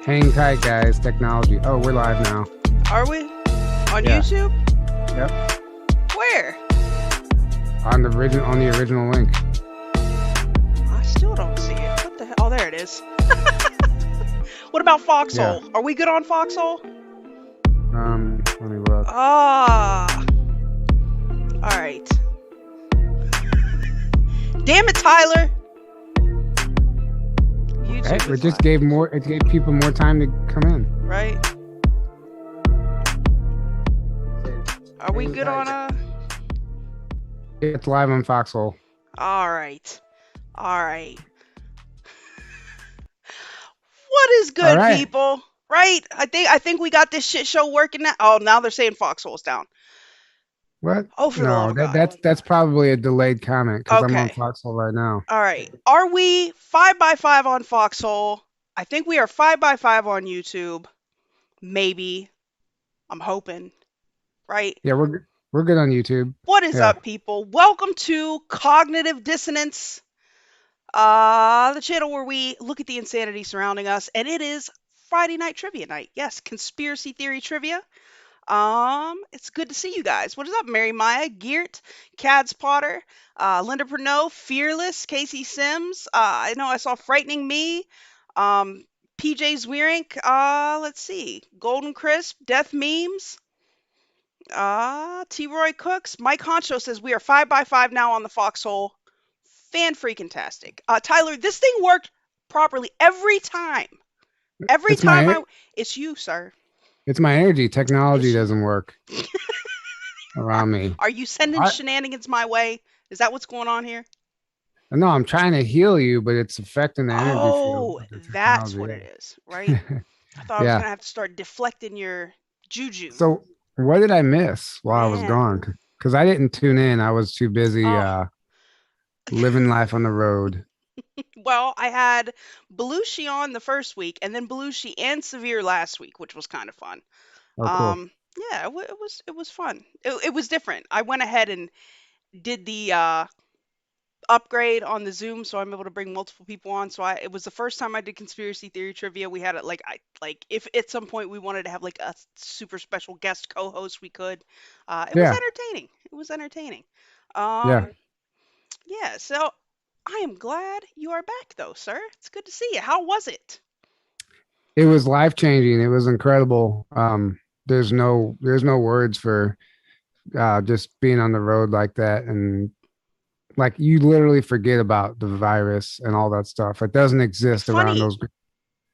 Hang tight, guys. Technology. Oh, we're live now. Are we? On Yeah. YouTube? Yep. Where? On the original link. I still don't see it. What the hell? Oh, there it is. What about Foxhole? Yeah. Are we good on Foxhole? Let me look. Ah. All right. Damn it, Tyler. YouTube Hey, it is just live, gave more. It gave people more time to come in. right? Are we good on It's live on Foxhole. All right. All right. What is good, All right. people? Right? I think we got this shit show working now. Oh, now they're saying Foxhole's down. What? Oh, for the No, love of God. that's probably a delayed comment because I'm on Okay. Foxhole right now. All right. Are we 5x5 on Foxhole? I think we are 5x5 on YouTube. Maybe. I'm hoping. Right? Yeah, we're good on YouTube. What is Yeah. up, people? Welcome to Cognitive Dissonance, the channel where we look at the insanity surrounding us, and it is Friday night trivia night. Yes, conspiracy theory trivia. It's good to see you guys. What is up, Mary Maya, Geert, Cads Potter, Linda Pernod, Fearless, Casey Sims. I know I saw Frightening Me, PJ Zwierink. Let's see, Golden Crisp, Death Memes. T. Roy Cooks. Mike Honcho says we are 5x5 now on the Foxhole. Fan freaking tastic. Tyler, this thing worked properly every time. Every It's my- time it's you, sir. It's my energy. Technology It's you. doesn't work around me. Are you sending shenanigans my way? Is that what's going on here? No, I'm trying to heal you, but it's affecting the energy Oh, field. with the that's technology, what yeah. it is, right? I thought I was Yeah. gonna have to start deflecting your juju. So what did I miss while I was Man. gone? Because I didn't tune in. I was too busy Oh. living life on the road. Well, I had Belushi on the first week, and then Belushi and Severe last week, which was kind of fun. Oh, cool. Yeah, it was fun. It was different. I went ahead and did the upgrade on the Zoom, so I'm able to bring multiple people on. So it was the first time I did conspiracy theory trivia. We had it like if at some point we wanted to have like a super special guest co-host, we could. It was Yeah. entertaining. It was entertaining. Yeah. Yeah. So I am glad you are back, though, sir. It's good to see you. How was it? It was life changing. It was incredible. There's no words for just being on the road like that, and like you literally forget about the virus and all that stuff. It doesn't exist around Funny,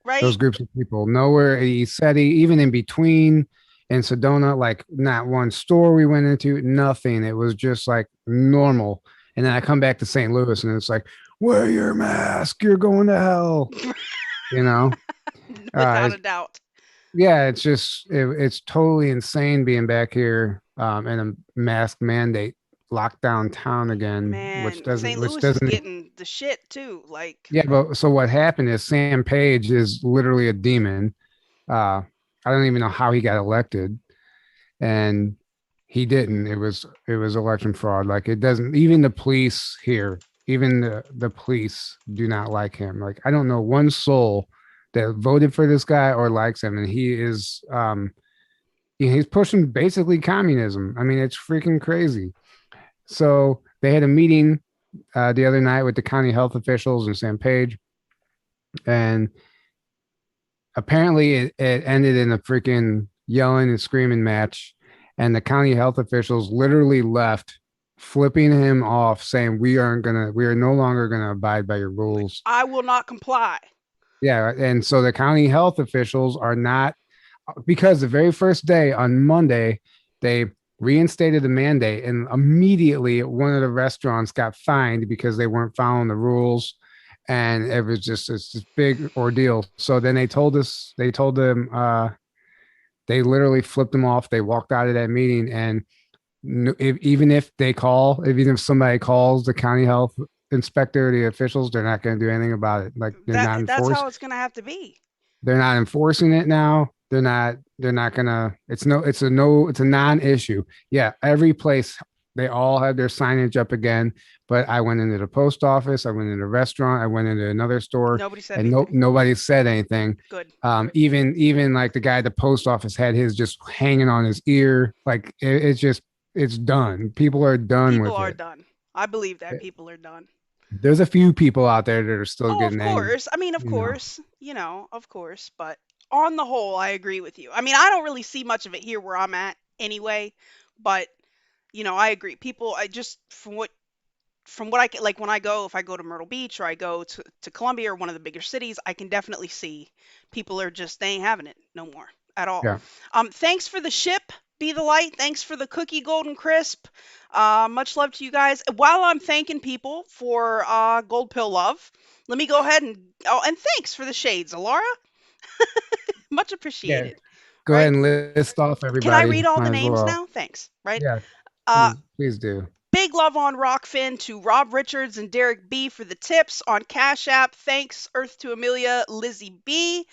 right? those groups of people. Nowhere. He said even in between in Sedona, like not one store we went into, nothing. It was just like normal. And then I come back to St. Louis and it's like, wear your mask, you're going to hell. You know? Without a doubt. Yeah, it's just it's totally insane being back here in a mask mandate lockdown town again. Man, which doesn't St. Louis is getting the shit too. Like, yeah, but so what happened is Sam Page is literally a demon. I don't even know how he got elected, and he didn't. It was election fraud. Like it doesn't. Even the police here, even the police do not like him. Like I don't know one soul that voted for this guy or likes him, and he is he's pushing basically communism. I mean, it's freaking crazy. So they had a meeting the other night with the county health officials and Sam Page, and apparently it ended in a freaking yelling and screaming match, and the county health officials literally left, flipping him off, saying we are no longer gonna abide by your rules. I will not comply. Yeah, and so the county health officials are not, because the very first day on Monday they reinstated the mandate, and immediately one of the restaurants got fined because they weren't following the rules, and it was just this big ordeal. So then they told them they literally flipped them off. They walked out of that meeting, and even if somebody calls the county health inspector or the officials, they're not going to do anything about it. Like that's how it's going to have to be. They're not enforcing it now. They're not gonna, it's a non-issue. Yeah. Every place They all had their signage up again. But I went into the post office, I went into a restaurant, I went into another store, Nobody said and anything. nobody said anything. Good. Even like the guy at the post office had his just hanging on his ear. Like it's just it's done. People are done People with are it. done. I believe that people are done. There's a few people out there that are still Oh, of getting angry. course. I mean, of You know, course, of course, but on the whole, I agree with you. I mean, I don't really see much of it here where I'm at anyway, but I agree. People, I just from what I can, like when I go, if I go to Myrtle Beach or I go to Columbia or one of the bigger cities, I can definitely see people are just, they ain't having it no more at all. yeah, Thanks for the ship, Be the Light. Thanks for the cookie Golden Crisp. Much love to you guys. While I'm thanking people for Gold Pill Love, let me go ahead and thanks for the shades, Alara. Much yeah. appreciated. Go ahead Right? and list off Can I everybody. read all the Might as names well. now? Thanks. Right? Yeah, Uh, please do. Big love on Rokfin to Rob Richards and Derek B for the tips on Cash App. Thanks, Earth to Amelia, Lizzie B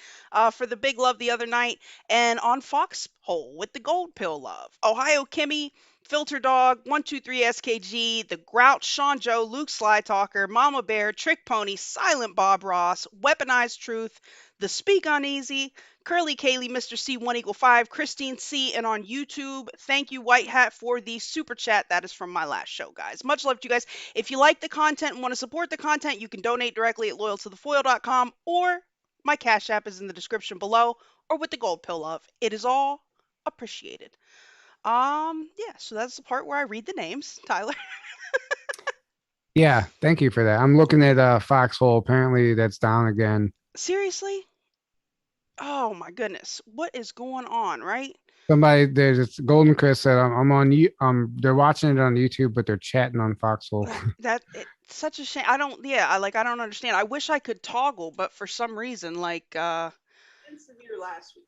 for the big love the other night. And on Foxhole with the gold pill love. Ohio Kimmy, Filter Dog, 123 SKG, The Grouch, Sean Joe, Luke Sly Talker, Mama Bear, Trick Pony, Silent Bob Ross, Weaponized Truth, The Speak Uneasy, Curly Kaylee, Mr. C1 equal 5, Christine C, and on YouTube, thank you, White Hat, for the super chat. That is from my last show, guys. Much love to you guys. If you like the content and want to support the content, you can donate directly at loyal2thefoil.com, or my Cash App is in the description below, or with the gold pill love. It is all appreciated. Yeah, so that's the part where I read the names, Tyler. Yeah, thank you for that. I'm looking at Foxhole. Apparently, that's down again. Seriously? Oh my goodness. What is going on, right? Somebody there's this Golden Chris said I'm on you. They're watching it on YouTube, but they're chatting on Foxhole. That it's such a shame. I don't, yeah, I don't understand. I wish I could toggle, but for some reason, like I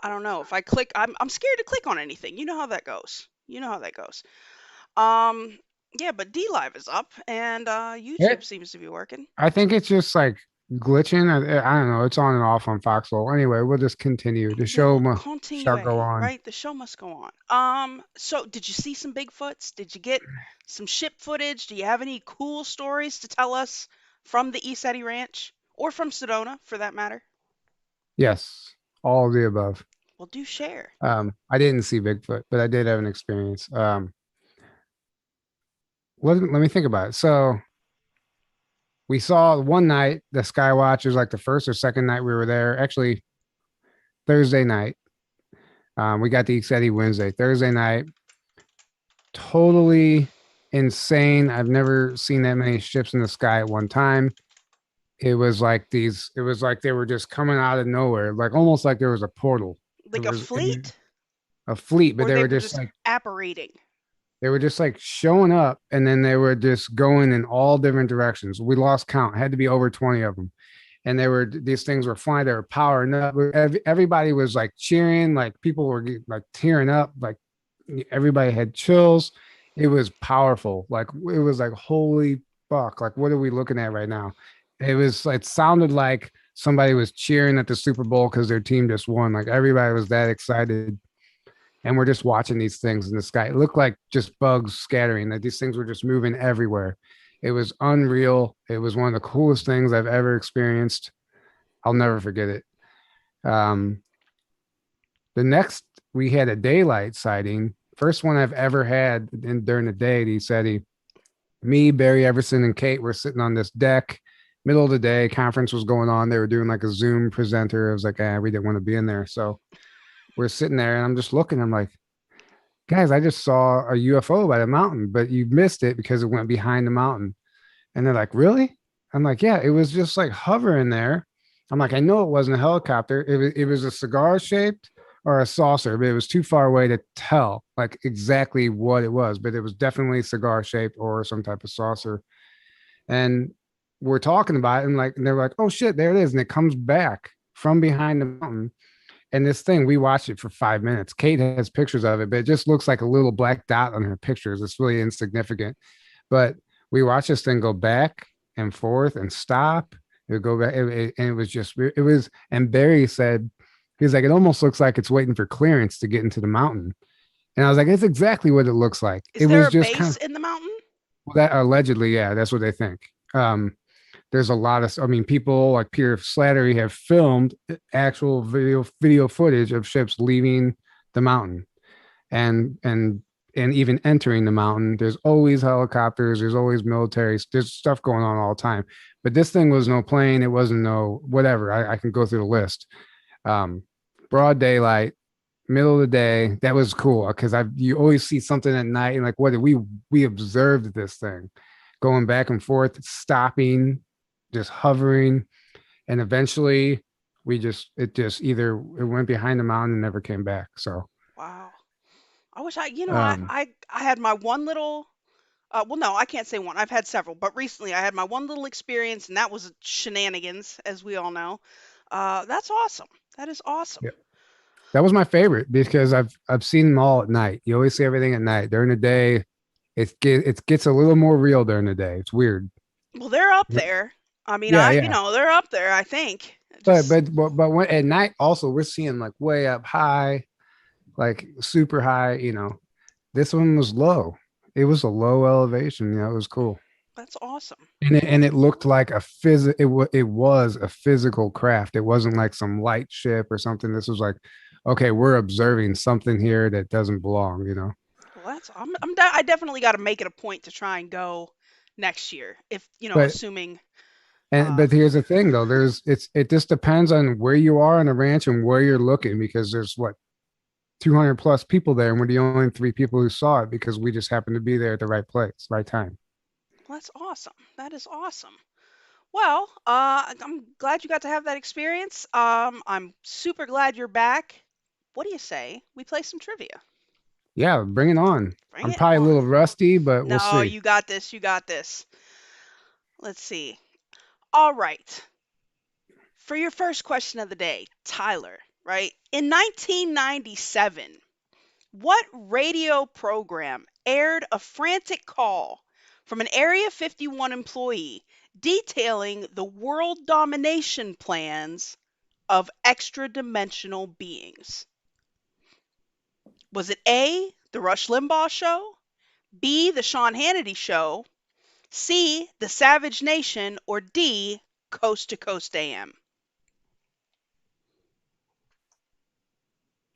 don't know. If I click, I'm scared to click on anything. You know how that goes. You know how that goes. Um yeah, but DLive is up and Yeah, YouTube seems to be working. I think it's just like glitching. I don't know. It's on and off on Foxhole. Anyway, we'll just continue. The show We'll shall continue, go on. right? The show must go on. So did you see some Bigfoots? Did you get some ship footage? Do you have any cool stories to tell us from the East Eddy Ranch or from Sedona for that matter? Yes, all of the above. Well, do share. I didn't see Bigfoot, but I did have an experience. Let me think about it. So we saw one night the skywatch was like the first or second night we were there. Actually, Thursday night. We got the East Eddy Wednesday. Thursday night, totally insane. I've never seen that many ships in the sky at one time. It was like these. It was like they were just coming out of nowhere, like almost like there was a portal. It Like a was fleet? a fleet, but Or they they were were just just like apparating? showing up, and then they were just going in all different directions. We lost count. It had to be over 20 of them, and these things were flying. They were powering up. Everybody was like cheering, like people were like tearing up, like everybody had chills. It was powerful. Like it was like holy fuck. Like what are we looking at right now? It sounded like somebody was cheering at the Super Bowl because their team just won. Like everybody was that excited. And we're just watching these things in the sky. It looked like just bugs scattering, that these things were just moving everywhere. It was unreal. It was one of the coolest things I've ever experienced. I'll never forget it. Um, the next, we had a daylight sighting. First one I've ever had during the day. Me, Barry Everson, and Kate were sitting on this deck, middle of the day. Conference was going on. They were doing like a Zoom presenter. I was like, we didn't want to be in there. So we're sitting there and I'm just looking. I'm like, guys, I just saw a UFO by the mountain, but you missed it because it went behind the mountain. And they're like, really? I'm like, yeah, it was just like hovering there. I'm like, I know it wasn't a helicopter. It was a cigar shaped or a saucer, but it was too far away to tell like exactly what it was. But it was definitely cigar shaped or some type of saucer. And we're talking about it, and they're like, oh shit, there it is. And it comes back from behind the mountain. And this thing, we watched it for 5 minutes. Kate has pictures of it, but it just looks like a little black dot on her pictures. It's really insignificant. But we watched this thing go back and forth and stop. It would go back. And it was just, it was, and Barry said, he's like, it almost looks like it's waiting for clearance to get into the mountain. And I was like, it's exactly what it looks like. Is It there was a just kind base of in the mountain? well, that allegedly, yeah, that's what they think. There's a lot of, I mean, people like Peter Slattery have filmed actual video footage of ships leaving the mountain and even entering the mountain. There's always helicopters, there's always military, there's stuff going on all the time. But this thing was no plane, it wasn't no whatever. I can go through the list. Um, Broad daylight, middle of the day. That was cool because I you always see something at night and like what did we observed this thing going back and forth, stopping, just hovering, and eventually it just either it went behind the mountain and never came back. So Wow. I wish I, you know, um I had my one little, well, no, I can't say one. I've had several, but recently I had my one little experience, and that was shenanigans, as we all know. That's awesome. That is awesome. yeah, that was my favorite because I've seen them all at night. You always see everything at night. During the day, it gets a little more real during the day. It's weird. Well, they're up there. I mean, Yeah, you yeah. know, they're up there, I think. But Just, when at night also we're seeing like way up high, like super high. This one was low. It was a low elevation. It was cool, that's awesome. and it looked like it was a physical craft. It wasn't like some light ship or something. This was like, okay, we're observing something here that doesn't belong. Well, I definitely got to make it a point to try and go next year, if, you know, But assuming, and uh, but here's the thing though. It just depends on where you are on the ranch and where you're looking because there's what 200 plus people there, and we're the only three people who saw it because we just happened to be there at the right place, right time. well, that's awesome. That is awesome. Well, I'm glad you got to have that experience. I'm super glad you're back. What do you say we play some trivia? Yeah, bring it on. Bring I'm it probably a on. little rusty, but we'll No, see. you got this. You got this. Let's see. All right. For your first question of the day, Tyler, right? In 1997, what radio program aired a frantic call from an Area 51 employee detailing the world domination plans of extra dimensional beings? Was it A, The Rush Limbaugh Show, B, The Sean Hannity Show, C, The Savage Nation, or D, Coast to Coast AM?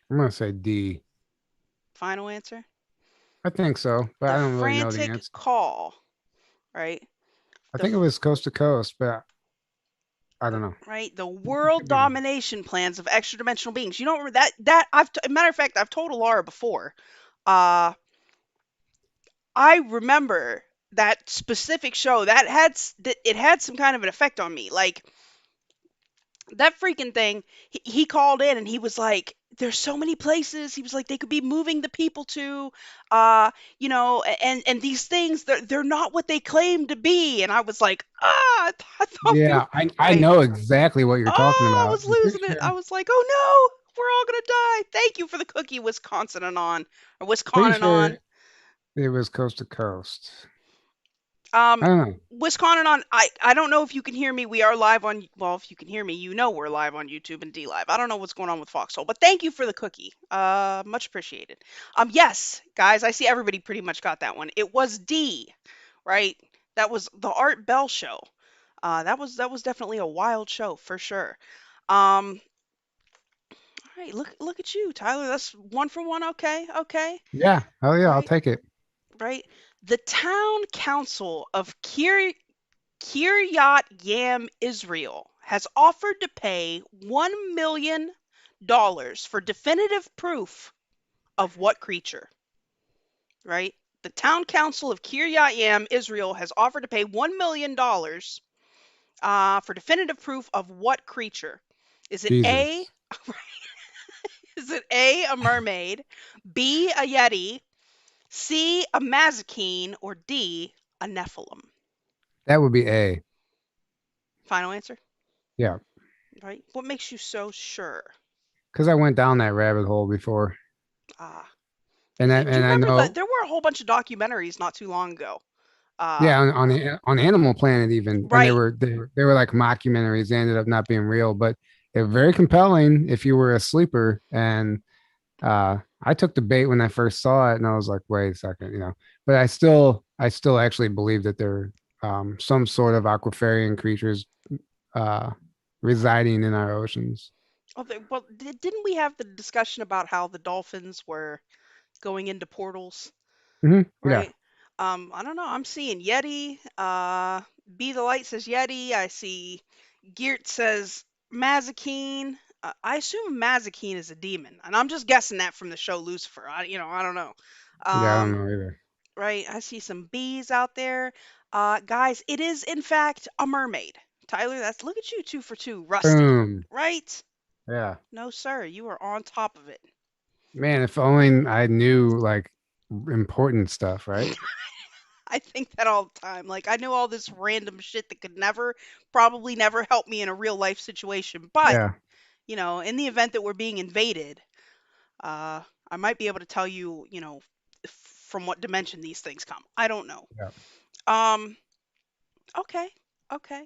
I'm gonna say D. Final answer? I think so, but The I don't really know the frantic answer. call, right? I The think it was coast to coast, but I the don't know. right the It world could be wrong. domination plans of extra dimensional beings. You don't remember that matter of fact, I've told Laura before. Uh I remember that specific show that it had some kind of an effect on me. Like that freaking thing, he called in and he was like, there's so many places. He was like, they could be moving the people to, you know, and these things, they're not what they claim to be. And I was like, I thought we were Yeah, I right. know exactly what you're talking Oh, I about. was I'm pretty losing it. I sure. was like, oh no, we're all gonna die. Thank you for the cookie, Wisconsin and on, or Pretty Wisconsin on. sure it was coast to coast. Um, I don't know. Wisconsin on. I don't know if you can hear me. We are live on. Well, if you can hear me, you know we're live on YouTube and DLive. I don't know what's going on with Foxhole, but thank you for the cookie. Much appreciated. Yes, guys, I see everybody pretty much got that one. It was D, right? That was the Art Bell show. That was definitely a wild show for sure. All right, look at you, Tyler. That's one for one. Okay, okay. Yeah, hell yeah, I'll Right, take it. right. The town council of Kiryat Yam, Israel, has offered to pay $1 million for definitive proof of what creature? Right. The town council of Kiryat Yam, Israel, has offered to pay $1 million for definitive proof of what creature? Is it A? Jesus, Is it A, mermaid, B, a yeti, C, a mazikeen, or D, a nephilim? that would be A. Final answer. Yeah, Right. What makes you so sure? because I went down that rabbit hole before, Ah, do and you I remember that know. there were a whole bunch of documentaries not too long ago? Uh, Yeah, on Animal Planet even, and right. they were like mockumentaries. They ended up not being real, but they're very compelling if you were a sleeper. And I took the bait when I first saw it, and I was like, wait a second, But I still actually believe that there are some sort of aquafarian creatures uh, residing in our oceans. Oh, well, didn't we have the discussion about how the dolphins were going into portals, Yeah, right? I don't know. I'm seeing Yeti. Be the Light says Yeti. I see Geert says Mazikeen. I assume Mazikeen is a demon, and I'm just guessing that from the show Lucifer. I don't know. yeah, I don't Um, know either. right. I see some bees out there. Guys, it is in fact a mermaid. Tyler, that's look at you, 2 for 2, rusty. Boom. Right? Yeah, No, sir. You are on top of it. man. If only I knew like important stuff, right? I think that all the time. Like I know all this random shit that could probably never help me in a real life situation. But, Yeah, in the event that we're being invaded, I might be able to tell you, from what dimension these things come. I don't know. yeah. Um, okay. Okay.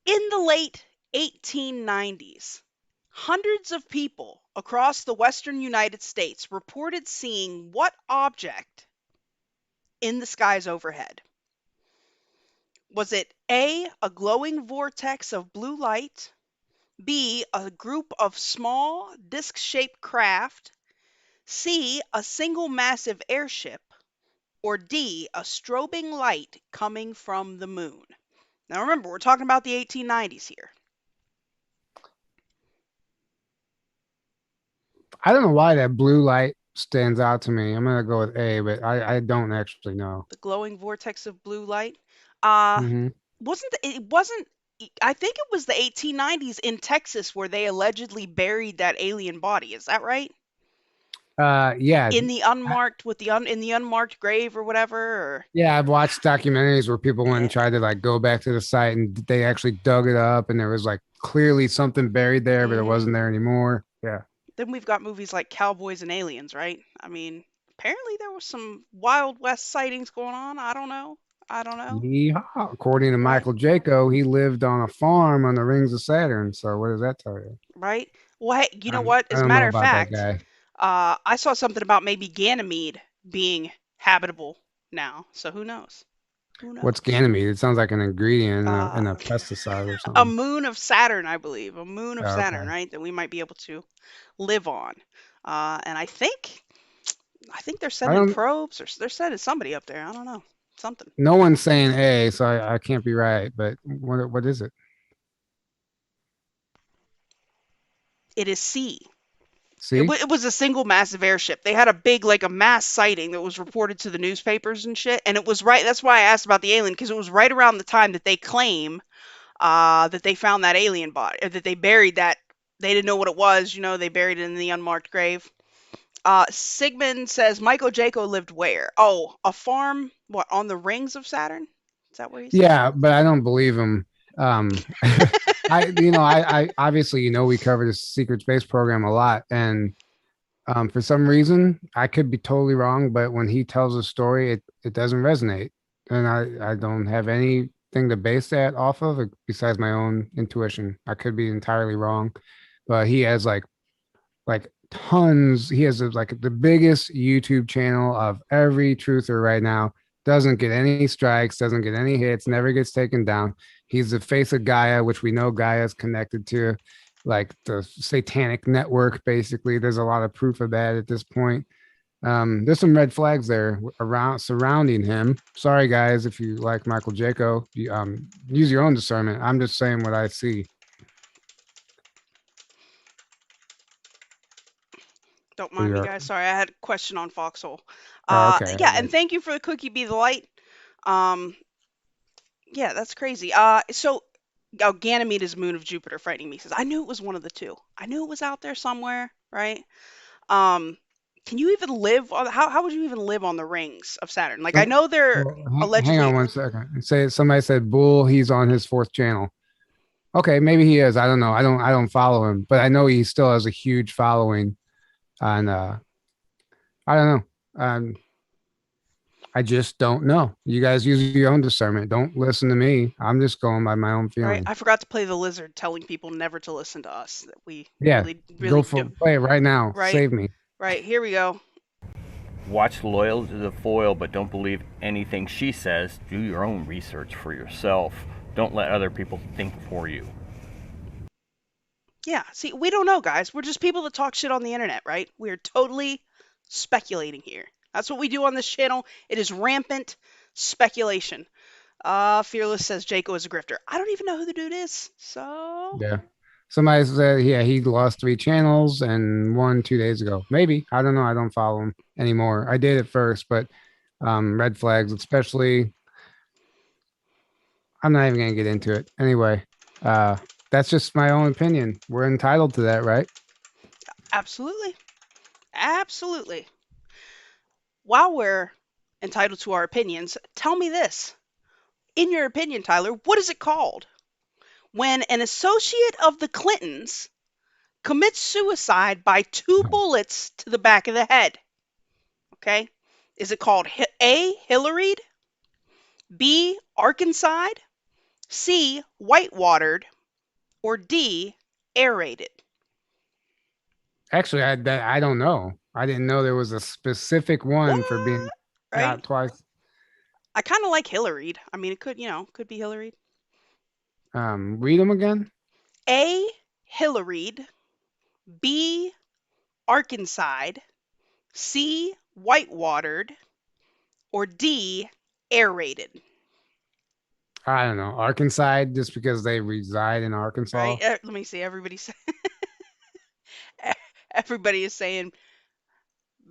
In the late 1890s, hundreds of people across the western United States reported seeing what object in the skies overhead? Was it A, a glowing vortex of blue light, B, a group of small disc shaped craft, C, a single massive airship, or D, a strobing light coming from the moon? Now remember, we're talking about the 1890s here. I don't know why that blue light stands out to me. I'm gonna go with A, but I don't actually know. The glowing vortex of blue light. Uh, Hmm. it wasn't, I think it was the 1890s in Texas where they allegedly buried that alien body. Is that right? Yeah, In the unmarked, in the unmarked grave or whatever, or yeah. I've watched documentaries where people went and yeah. tried to like go back to the site and they actually dug it up and there was like clearly something buried there, but it Hmm. wasn't there anymore. Yeah. Then we've got movies like Cowboys and Aliens, right? I mean, apparently there was some Wild West sightings going on. I don't know. I don't know. Yeehaw. According to Right? Michael Jaco, he lived on a farm on the rings of Saturn. So what does that tell you? Right? Well, hey, you know what? I As a don't know matter of about that fact, guy. I saw something about maybe Ganymede being habitable now. So who knows? Who What's knows? Ganymede? It sounds like an ingredient in Uh, a pesticide or a something. moon of Saturn, I believe. A moon of Oh, Saturn, okay. right? That we might be able to live on. And I think they're I sending don't. probes, or they're sending somebody up there. I don't know. Something. No one's saying A, so I can't be right. But what is it? It is C. See? It was a single massive airship. They had a big, like a mass sighting that was reported to the newspapers and shit. And it was right. That's why I asked about the alien, because it was right around the time that they claim that they found that alien body, or that they buried that. They didn't know what it was. They buried it in the unmarked grave. Sigmund says Michael Jaco lived where? Oh, a farm. What, on the rings of Saturn? Is that where he said? Yeah, but I don't believe him. I obviously, we cover the secret space program a lot, and for some reason, I could be totally wrong, but when he tells a story, it doesn't resonate, and I don't have anything to base that off of besides my own intuition. I could be entirely wrong, but he has like tons. He has like the biggest YouTube channel of every truther right now. Doesn't get any strikes, doesn't get any hits, never gets taken down. He's the face of Gaia, which we know Gaia is connected to like the satanic network, basically. There's a lot of proof of that at this point. There's some red flags there around surrounding him. Sorry, guys, if you like Michael Jaco, use your own discernment. I'm just saying what I see. Don't We mind me, are, guys. Sorry, I had a question on Foxhole. oh, okay. Yeah, and thank you for the cookie. Be the light. Um, yeah, that's crazy. Ganymede is moon of Jupiter. Frightening me says I knew it was one of the two. I knew it was out there somewhere, right? Um, can you even live on how would you even live on the rings of Saturn? Like I Some, know they're well, hang on allegedly one second. Say somebody said Bull, he's on his fourth channel. Okay, maybe he is. I don't know. I don't follow him, but I know he still has a huge following on I don't know. I just don't know. You guys use your own discernment. Don't listen to me. I'm just going by my own right. feeling. I forgot to play the lizard, telling people never to listen to us. That we Yeah, really, go really do. for play it right now. Right, Save me. Right, here we go. Watch Loyal to the Foil, but don't believe anything she says. Do your own research for yourself. Don't let other people think for you. Yeah, see, we don't know, guys. We're just people that talk shit on the internet, right? We're totally speculating here. That's what we do on this channel. It is rampant speculation. Fearless says Jaco is a grifter. I don't even know who the dude is. So, Yeah. Somebody said, yeah, he lost 3 channels and won 2 days ago. Maybe. I don't know. I don't follow him anymore. I did at first, but red flags, especially, I'm not even going to get into it. Anyway, uh, that's just my own opinion. We're entitled to that, right? absolutely. Absolutely. While we're entitled to our opinions, tell me this. In your opinion, Tyler, what is it called when an associate of the Clintons commits suicide by 2 bullets to the back of the head? Okay. Is it called A, Hillaried, B, Arkanside, C, whitewatered, or D, aerated? Actually, I don't know. I didn't know there was a specific What? one for being Right? shot twice. I kind of like Hillaried. I mean, it could, could be Hillaried. Read them again. A, Hillaried, B, Arkanside, C, whitewatered, or D, aerated? I don't know. Arkansas, just because they reside in Arkansas. Right? Let me see. Everybody is saying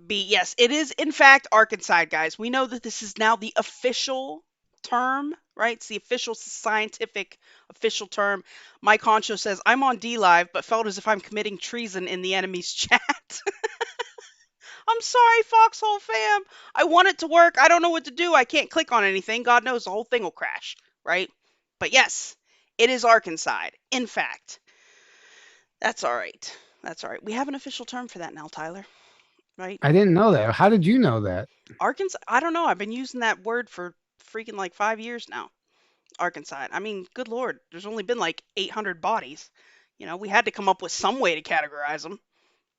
B. Yes, it is in fact Arkanside, guys. We know that this is now the official term, right? It's the official scientific official term. Mike Honcho says, I'm on DLive, but felt as if I'm committing treason in the enemy's chat. I'm sorry, Foxhole fam. I want it to work. I don't know what to do. I can't click on anything. God knows the whole thing will crash, right? But yes, it is Arkanside. In fact, that's all right. That's all right. We have an official term for that now, Tyler, right? I didn't know that. How did you know that? Arkansas, I don't know. I've been using that word for freaking like 5 years now. Arkanside. I mean, good Lord, there's only been like 800 bodies. We had to come up with some way to categorize them.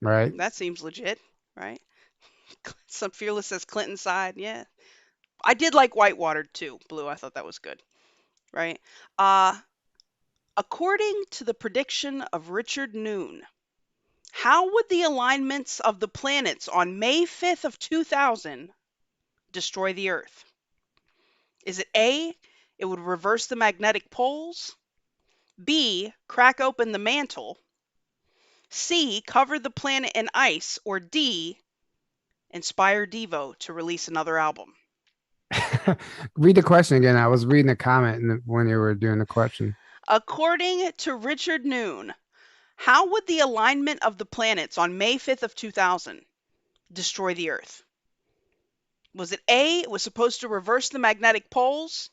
Right. That seems legit, right? Some Fearless says Clinton side. Yeah. I did like Whitewater too, Blue. I thought that was good, right? Uh, According to the prediction of Richard Noon, how would the alignments of the planets on May 5th of 2000 destroy the Earth? Is it A, it would reverse the magnetic poles, B, crack open the mantle, C, cover the planet in ice, or D, inspire Devo to release another album? Read the question again. I was reading a comment when you were doing the question. According to Richard Noon, how would the alignment of the planets on May 5th of 2000 destroy the Earth? Was it A, it was supposed to reverse the magnetic poles,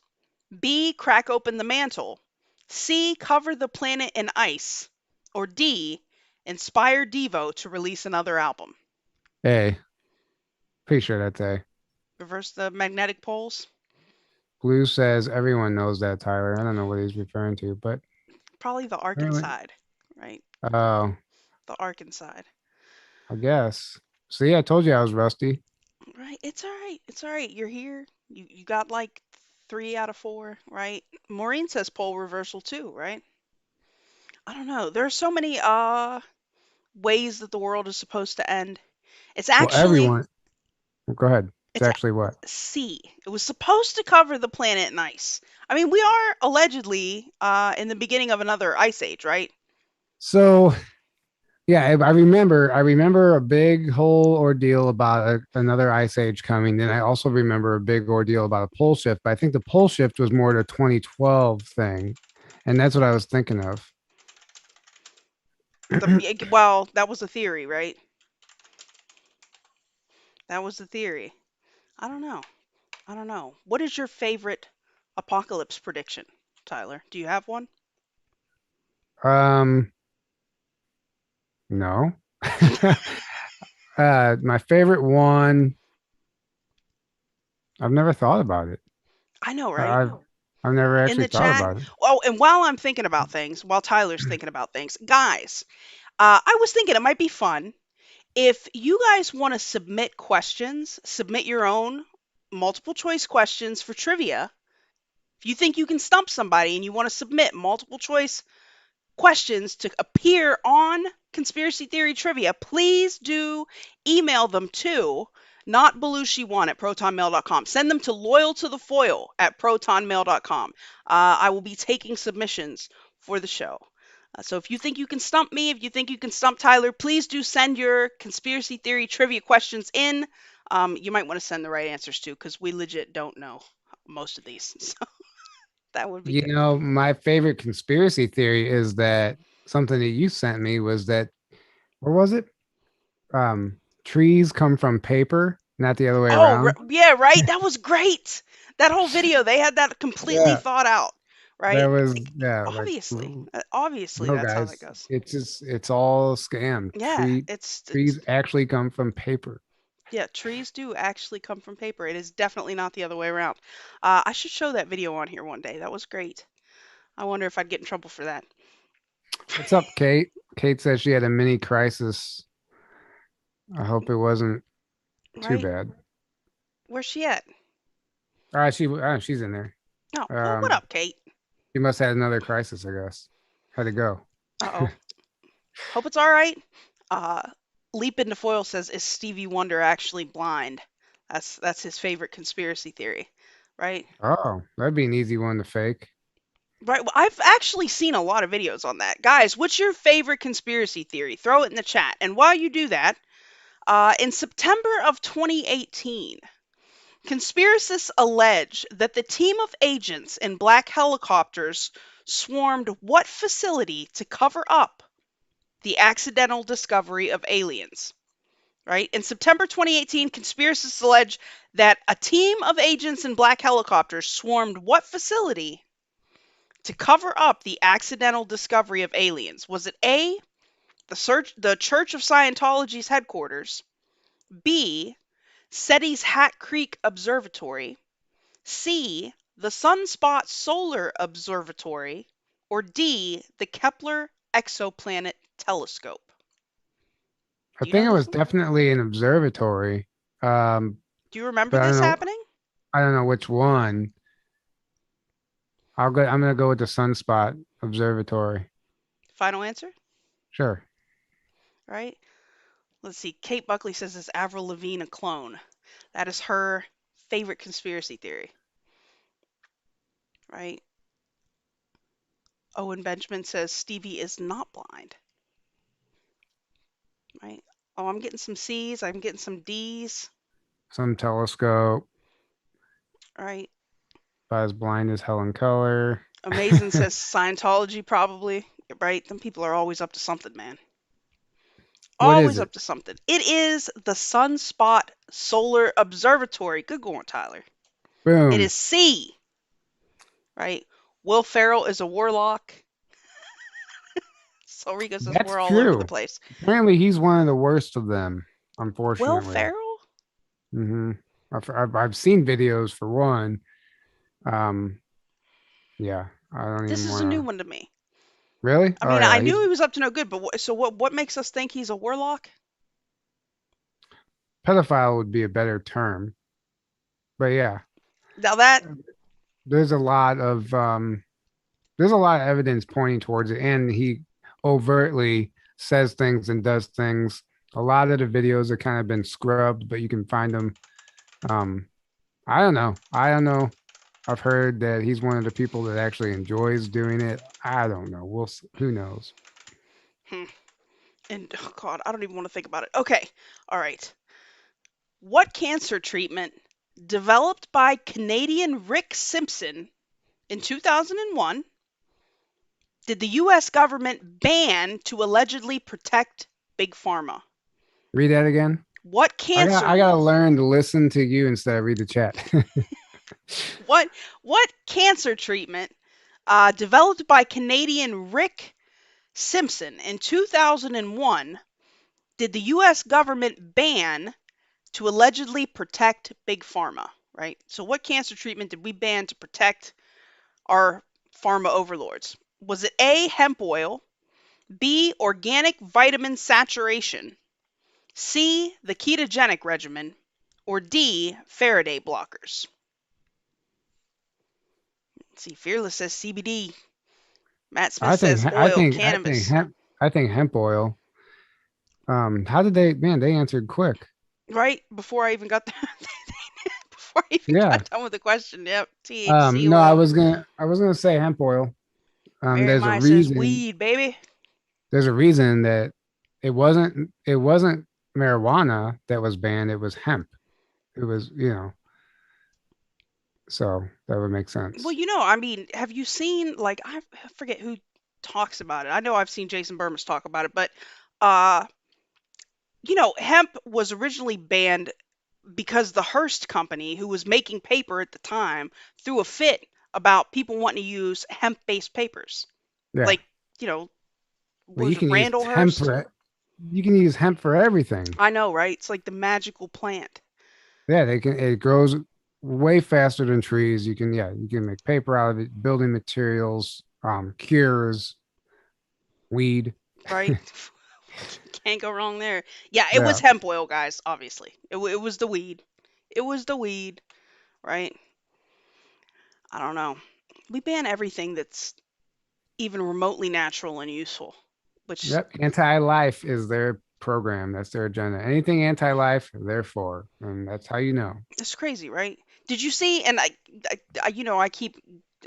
B, crack open the mantle, C, cover the planet in ice, or D, inspire Devo to release another album? A. Pretty sure that's A. Reverse the magnetic poles? Blue says everyone knows that, Tyler. I don't know what he's referring to, but Probably the apparently, Arkanside, right? oh, The Arkanside. I guess. See, I told you I was rusty. Right. It's all right. It's all right. You're here. You got like 3 out of 4, right? Maureen says pole reversal too, right? I don't know. There are so many ways that the world is supposed to end. It's Well, actually everyone, go ahead. It's it's actually what? C. It was supposed to cover the planet in ice. I mean, we are allegedly in the beginning of another ice age, right? So, yeah, I remember a big whole ordeal about another ice age coming. Then I also remember a big ordeal about a pole shift, but I think the pole shift was more the 2012 thing. And that's what I was thinking of. Well, that was a theory, right? That was the theory. I don't know. I don't know. What is your favorite apocalypse prediction, Tyler? Do you have one? Um, no. My favorite one, I've never thought about it. I know, I- right? I've I've never In actually the thought chat. about it. Oh, and while I'm thinking about things, while Tyler's thinking about things, guys, I was thinking it might be fun If you guys want to submit questions, submit your own multiple choice questions for trivia. If you think you can stump somebody and you want to submit multiple choice questions to appear on Conspiracy Theory Trivia, please do email them to not Belushi1 at protonmail.com. Send them to Loyal2ThaFoil at protonmail.com. I will be taking submissions for the show. So if you think you can stump me, if you think you can stump Tyler, please do send your Conspiracy Theory Trivia questions in. You might want to send the right answers too, because we legit don't know most of these. So that would be You good. know, my favorite conspiracy theory is that something that you sent me was that, where was it? Trees come from paper, not the other way Oh, around. yeah, right. That was great. That whole video, they had that completely Yeah, thought out, there right? was, Like, yeah, like obviously, obviously, no, that's how that guys, goes. it's all a scam. Yeah, it's Trees actually come from paper. yeah, trees do actually come from paper. It is definitely not the other way around. I should show that video on here one day. That was great. I wonder if I'd get in trouble for that. What's up, Kate? Kate says she had a mini crisis. I hope it wasn't too Right? bad. Where's she at? She's in there. Oh, well, what up, Kate? She must have had another crisis, I guess. How'd it go? Uh-oh. Hope it's all right. Uh, Leap into Foil says, "Is Stevie Wonder actually blind?" That's his favorite conspiracy theory, right? Oh, that'd be an easy one to fake. Right. Well, I've actually seen a lot of videos on that. Guys, what's your favorite conspiracy theory? Throw it in the chat. And while you do that, in September of 2018, conspiracists allege that the team of agents in black helicopters swarmed what facility to cover up the accidental discovery of aliens? Right? In September 2018, conspiracists allege that a team of agents in black helicopters swarmed what facility to cover up the accidental discovery of aliens? Was it A, the Church of Scientology's headquarters, B, SETI's Hat Creek Observatory, C, the Sunspot Solar Observatory, or D, the Kepler Exoplanet Telescope? I Do you know think it this was one? definitely an observatory. Do you remember But this happening? I don't know which one. I'm gonna go with the Sunspot Observatory. Final answer? Sure. Right? Let's see. Kate Buckley says, "Is Avril Lavigne a clone?" That is her favorite conspiracy theory. Right? Owen Benjamin says Stevie is not blind. Right? Oh, I'm getting some C's. I'm getting some D's. Some telescope. Right? About as blind as Helen Keller. Amazing says Scientology, probably. Right? Them people are always up to something, man. What is Always it? up to something. It is the Sunspot Solar Observatory. Good going, Tyler. It Boom. is C. Right? Will Ferrell is a warlock. So Rico says That's we're all over the true. place. Apparently, he's one of the worst of them. Will Unfortunately. Ferrell? hmm I've seen videos for one. Um, yeah, I don't This even is a new want to. one to me. Really? I Oh mean, I yeah, knew he was up to no good, but what makes us think he's a warlock? pedophile would be a better term. But yeah, Now that there's a lot of evidence pointing towards it, and he overtly says things and does things. A lot of the videos have kind of been scrubbed, but you can find them. Um, I don't know. I don't know. I've heard that he's one of the people that actually enjoys doing it. I don't know. Who knows? hmm, and oh God, I don't even want to think about it. Okay, all right. What cancer treatment developed by Canadian Rick Simpson in 2001 did the U.S. government ban to allegedly protect Big Pharma? Read that again. What I got cancer? I gotta learn to listen to you instead of read the chat. What cancer treatment developed by Canadian Rick Simpson in 2001 did the U.S. government ban to allegedly protect Big Pharma? Right. So, what cancer treatment did we ban to protect our pharma overlords? Was it A, hemp oil, B, organic vitamin saturation, C, the ketogenic regimen, or D, Faraday blockers? Let's see, Fearless says CBD. Matt Smith I think says I oil, think I think cannabis. hemp oil. How did they? Man, they answered quick. Right before I even got there, before I even Yeah. got done with the question. Yep, THC No, oil. I was gonna say hemp oil. Mary There's a Maya says reason. weed, baby. There's a reason that it wasn't marijuana that was banned. It was hemp. It was, so that would make Well, sense. I mean, have you seen like I forget who talks about it. I know I've seen Jason Burmas talk about it, but uh, hemp was originally banned because the Hearst company, who was making paper at the time, threw a fit about people wanting to use hemp-based papers. Yeah. Like, you know, Well, what you was it, can use Randall hemp Hearst? for you can use hemp for everything. I know, right? It's like the magical plant. Yeah, it grows way faster than trees. You can make paper out of it, building materials, cures, weed. Right? Can't go wrong there. Yeah, it was Yeah. hemp oil, guys, obviously. It was the weed. It was the weed, right? I don't know. We ban everything that's even remotely natural and useful, which Yep. Anti-life is their program. That's their agenda. Anything anti-life, they're for. And that's how you know. is crazy, right? Did you see? And I keep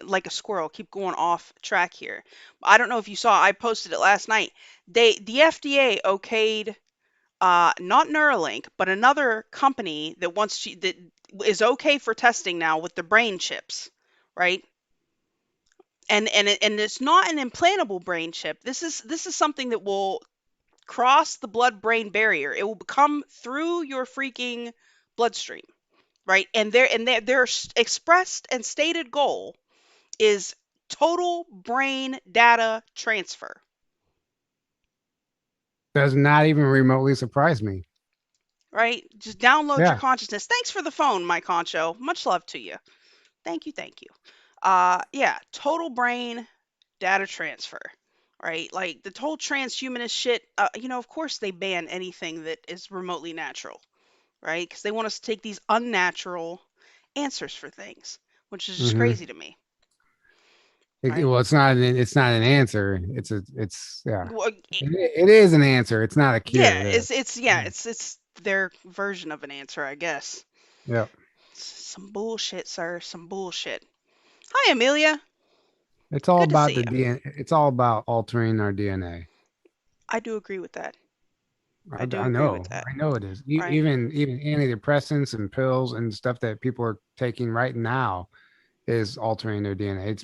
like a squirrel, keep going off track here. I don't know if you saw. I posted it last night. The FDA okayed not Neuralink, but another company that is okay for testing now with the brain chips, right? And it's not an implantable brain chip. This is something that will cross the blood-brain barrier. It will come through your freaking bloodstream, right? And their expressed and stated goal is total brain data transfer, Does not even remotely surprise me. right? Just download your Yeah. consciousness. Thanks for the phone, my concho. Much love to you. Thank you, thank you. Yeah, total brain data transfer, right? Like the whole transhumanist shit. Of course they ban anything that is remotely natural, right? Because they want us to take these unnatural answers for things, which is just hmm crazy to me, right? well, it's not an answer. It's yeah. Well, It is an answer. It's not a yeah, cure. There. it's their version of an answer, I guess. Yep. Some bullshit, sir. Some bullshit. Hi, Amelia. It's all Good to about see the you. DNA. It's all about altering our DNA. I do agree with that. I do I agree with know. that. I know it is. Right. Even antidepressants and pills and stuff that people are taking right now is altering their DNA.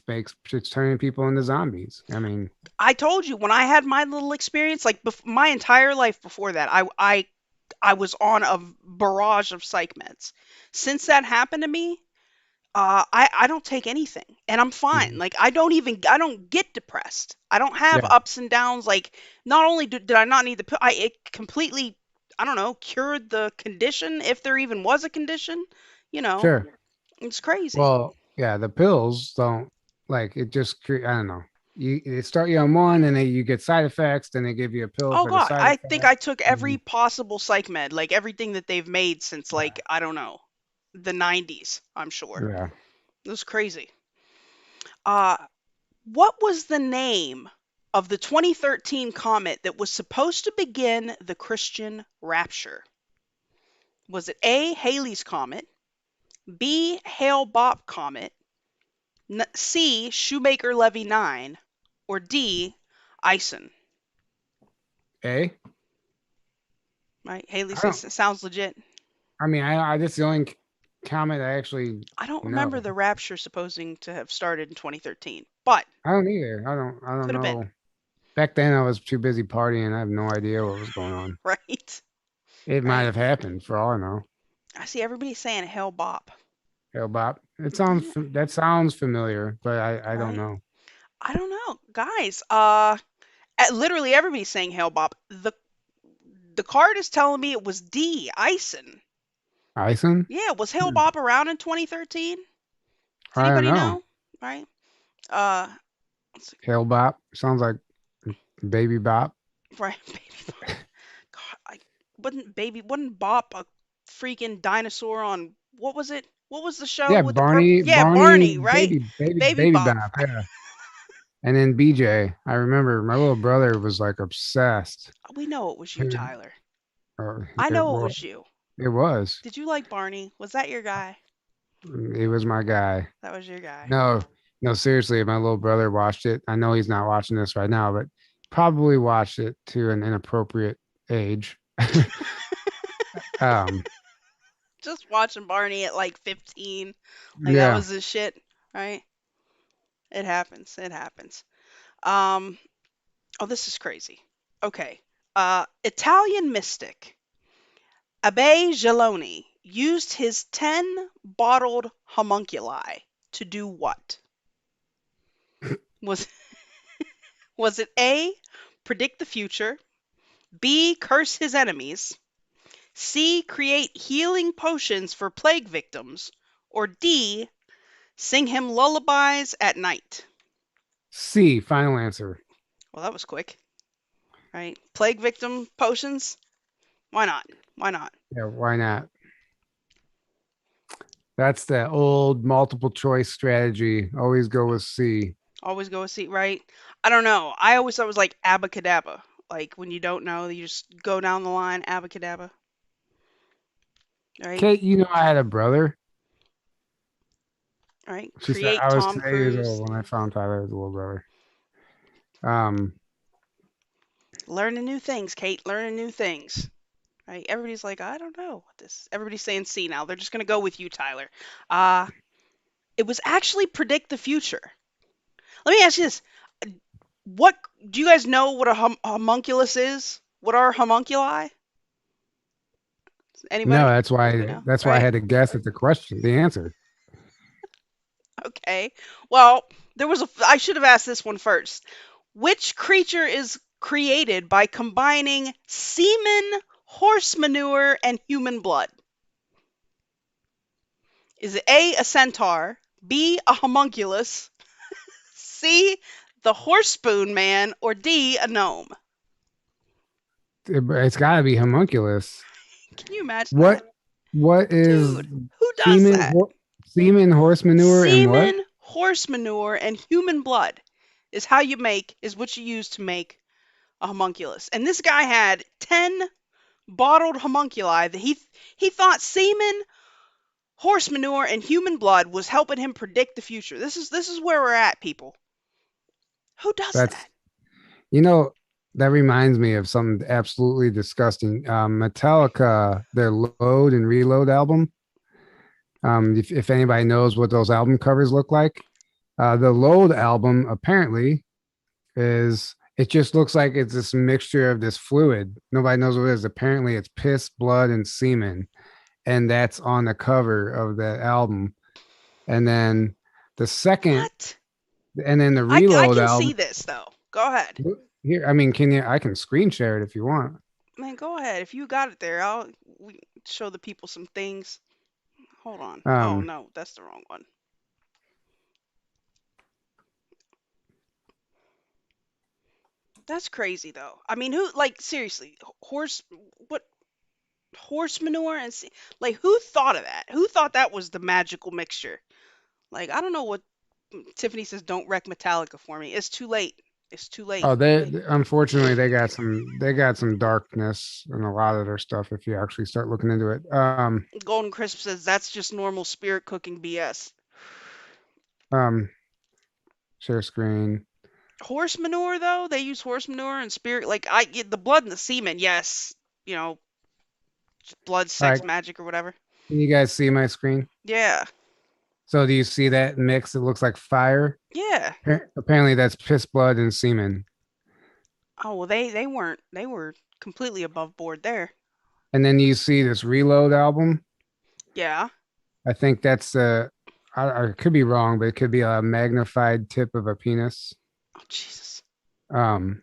It's turning people into zombies. I mean, I told you when I had my little experience, like my entire life before that, I was on a barrage of psych meds. Since that happened to me, I don't take anything, and I'm fine. mhm. Like I don't get depressed. I don't have Yeah, ups and downs. Like not only did I not need the pill, it completely, I don't know, cured the condition, if there even was a condition. You know, sure. it's crazy. Well, yeah, the pills don't like it. I don't know. They start you on one, and then you get side effects. Then they give you a pill Oh for the God, side I think I effects. took every And, possible psych med, like everything that they've made since yeah, like I don't know, the 90s, I'm sure. yeah. It was crazy. Uh what was the name of the 2013 comet that was supposed to begin the Christian rapture? Was it A, Halley's Comet, B, Hale-Bopp Comet, C, Shoemaker-Levy 9, or D, Ison? A. Right? Haley I says don't. it sounds legit. I mean, that's the only comment I actually I don't remember know. the rapture supposing to have started in 2013, but I don't either. I don't could have been, know. Back then, I was too busy partying. I have no idea what was going on. right? It might Right. have happened for all I know. I see everybody saying hell bop. Hell, Bob. Yeah, That sounds familiar, but I don't right. know. I don't know, guys. Literally everybody's saying hell bop. The card is telling me it was D, Ison. Ison? Yeah, was hell Hmm. bop around in 2013? Does I don't anybody know. know? Right. Uh, let's see. Hell Bop sounds like Baby Bop. Right. Baby bop. God, wouldn't Bop a freaking dinosaur on what was it? What was the show Yeah, with the purple? Yeah, Barney, Barney, right? Baby baby Bop. Bop. Yeah. And then BJ. I remember my little brother was like obsessed. We know it was you, Tyler. Or I it, know it well, was you. it was. Did you like Barney? Was that your guy? It was my guy. That was your guy. No, no, seriously, if my little brother watched it, I know he's not watching this right now, but probably watched it to an inappropriate age. um, Just watching Barney at like 15. Like that yeah. was his shit, right? It happens. It happens. Um, oh, this is crazy. Okay. Italian mystic Abbe Geloni used his 10 bottled homunculi to do what? Was was it A, predict the future, B, curse his enemies, C, create healing potions for plague victims, or D, sing him lullabies at night? C, final answer. Well, that was quick, right? Plague victim potions? Why not? Why not? Yeah, why not? That's the old multiple choice strategy. Always go with C. Always go with C, right? I don't know. I always thought it was like abacadabra. Like when you don't know, you just go down the line, abacadabra. Right? Kate, you know I had a brother. Right? She said Create I was Tom 10 years Cruise. old when I found Tyler as a little brother. Um, Learning new things, Kate. Learning new things. Right? Everybody's like, I don't know what this. Everybody's saying C now. They're just gonna go with you, Tyler. It was actually predict the future. Let me ask you this: what do you guys know what a homunculus is? What are homunculi? no, Anybody? No, that's why I right? had to guess at the answer. Okay. Well, I should have asked this one first. Which creature is created by combining semen, horse manure, and human blood? Is it A, a centaur, B, a homunculus, C, the horse spoon man, or D, a gnome? It's got to be homunculus. Can you imagine What that? what is Dude, who does semen that? semen, horse manure, and what? Semen, horse manure, and human blood is what you use to make a homunculus. And this guy had 10 bottled homunculi that he thought semen, horse manure, and human blood was helping him predict the future. This is where we're at, people. Who does That's that? you know that reminds me of something absolutely disgusting. Metallica, their Load and Reload album. If anybody knows what those album covers look like, the Load album apparently is it just looks like it's this mixture of this fluid. Nobody knows what it is. Apparently, it's piss, blood, and semen, and that's on the cover of that album. And then the second, What? and then the I Reload can see album. this though. Go ahead. Here, I mean, can you? I can screen share it if you want. Man, go ahead. If you got it there, I'll show the people some things. Hold on. Oh Um, no, that's the wrong one. That's crazy though. I mean, who seriously, what horse manure like who thought of that? Who thought that was the magical mixture? Like I don't know what Tiffany says don't wreck Metallica for me. It's too late. It's too late. oh, they unfortunately they got some darkness in a lot of their stuff if you actually start looking into it. Golden Crisp says that's just normal spirit cooking BS. Um, share screen. Horse manure though, they use horse manure and spirit like I get the blood and the semen, yes. You know, blood, All sex, right, magic or whatever. can you guys see my screen? Yeah. So do you see that mix? It looks like fire. Yeah. Apparently, that's piss, blood, and semen. Oh well they weren't. They were completely above board there. And then you see this Reload album. Yeah. I think that's I could be wrong, but it could be a magnified tip of a penis. Oh Jesus. Um,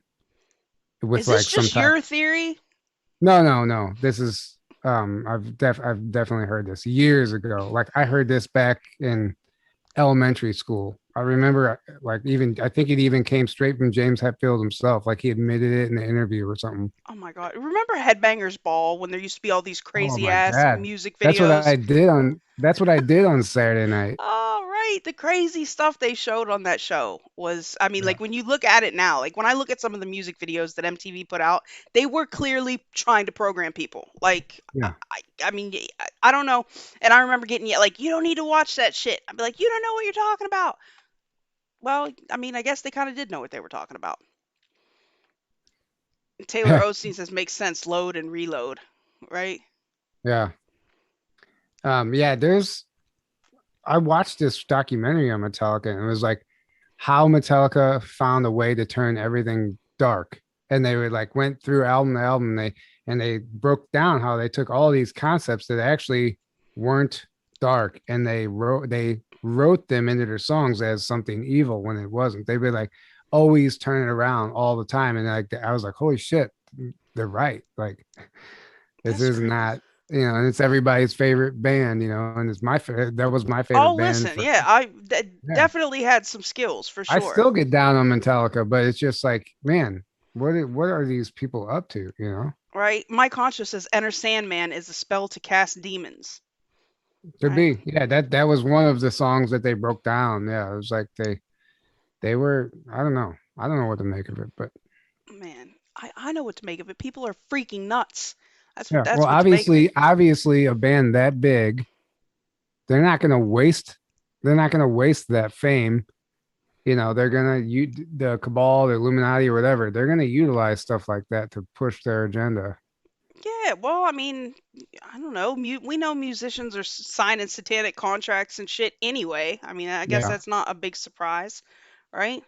with Is this like some just type. your theory? No. This is I've definitely heard this years ago. Like I heard this back in elementary school. I remember, like, even I think it even came straight from James Hetfield himself. Like he admitted it in the interview or something. Oh my God. Remember Headbangers Ball when there used to be all these Oh crazy my ass God. music That's what videos? I did on that's what I did on Saturday night. Oh, right. The crazy stuff they showed on that show was, I mean, Yeah. like when you look at it now, like when I look at some of the music videos that MTV put out, they were clearly trying to program people. Like, Yeah. I mean, I don't know. And I remember getting yet like, you don't need to watch that shit. I'd be like, you don't know what you're talking about. Well, I mean, I guess they kind of did know what they were talking about. Taylor Osteen says makes sense, load and reload, right? Yeah. Yeah, I watched this documentary on Metallica and it was like how Metallica found a way to turn everything dark. And they would like went through album to album, and they broke down how they took all these concepts that actually weren't dark and they wrote them into their songs as something evil when it wasn't. They would like always turn it around all the time. And like I was like, holy shit, they're right. Like this That's is crazy. not, and it's everybody's favorite band, and it's my favorite. That was my favorite Oh, band listen, for, yeah, yeah. definitely had some skills for I sure, still get down on Metallica, but it's just like, man, what are these people up to? right? My conscience says Enter Sandman is a spell to cast demons, Could right? be, yeah. That was one of the songs that they broke down. Yeah, it was like they were. I don't know what to make of it, but Man, I know what to make of it. People are freaking nuts. yeah. Well, That's what to make of it. obviously, a band that big, they're not going to waste. They're not going to waste that fame. They're gonna use the cabal, the Illuminati, or whatever. They're gonna utilize stuff like that to push their agenda. Yeah, well, I mean, I don't know. We know musicians are signing satanic contracts and shit anyway. I mean, I guess Yeah. that's not a big surprise, right?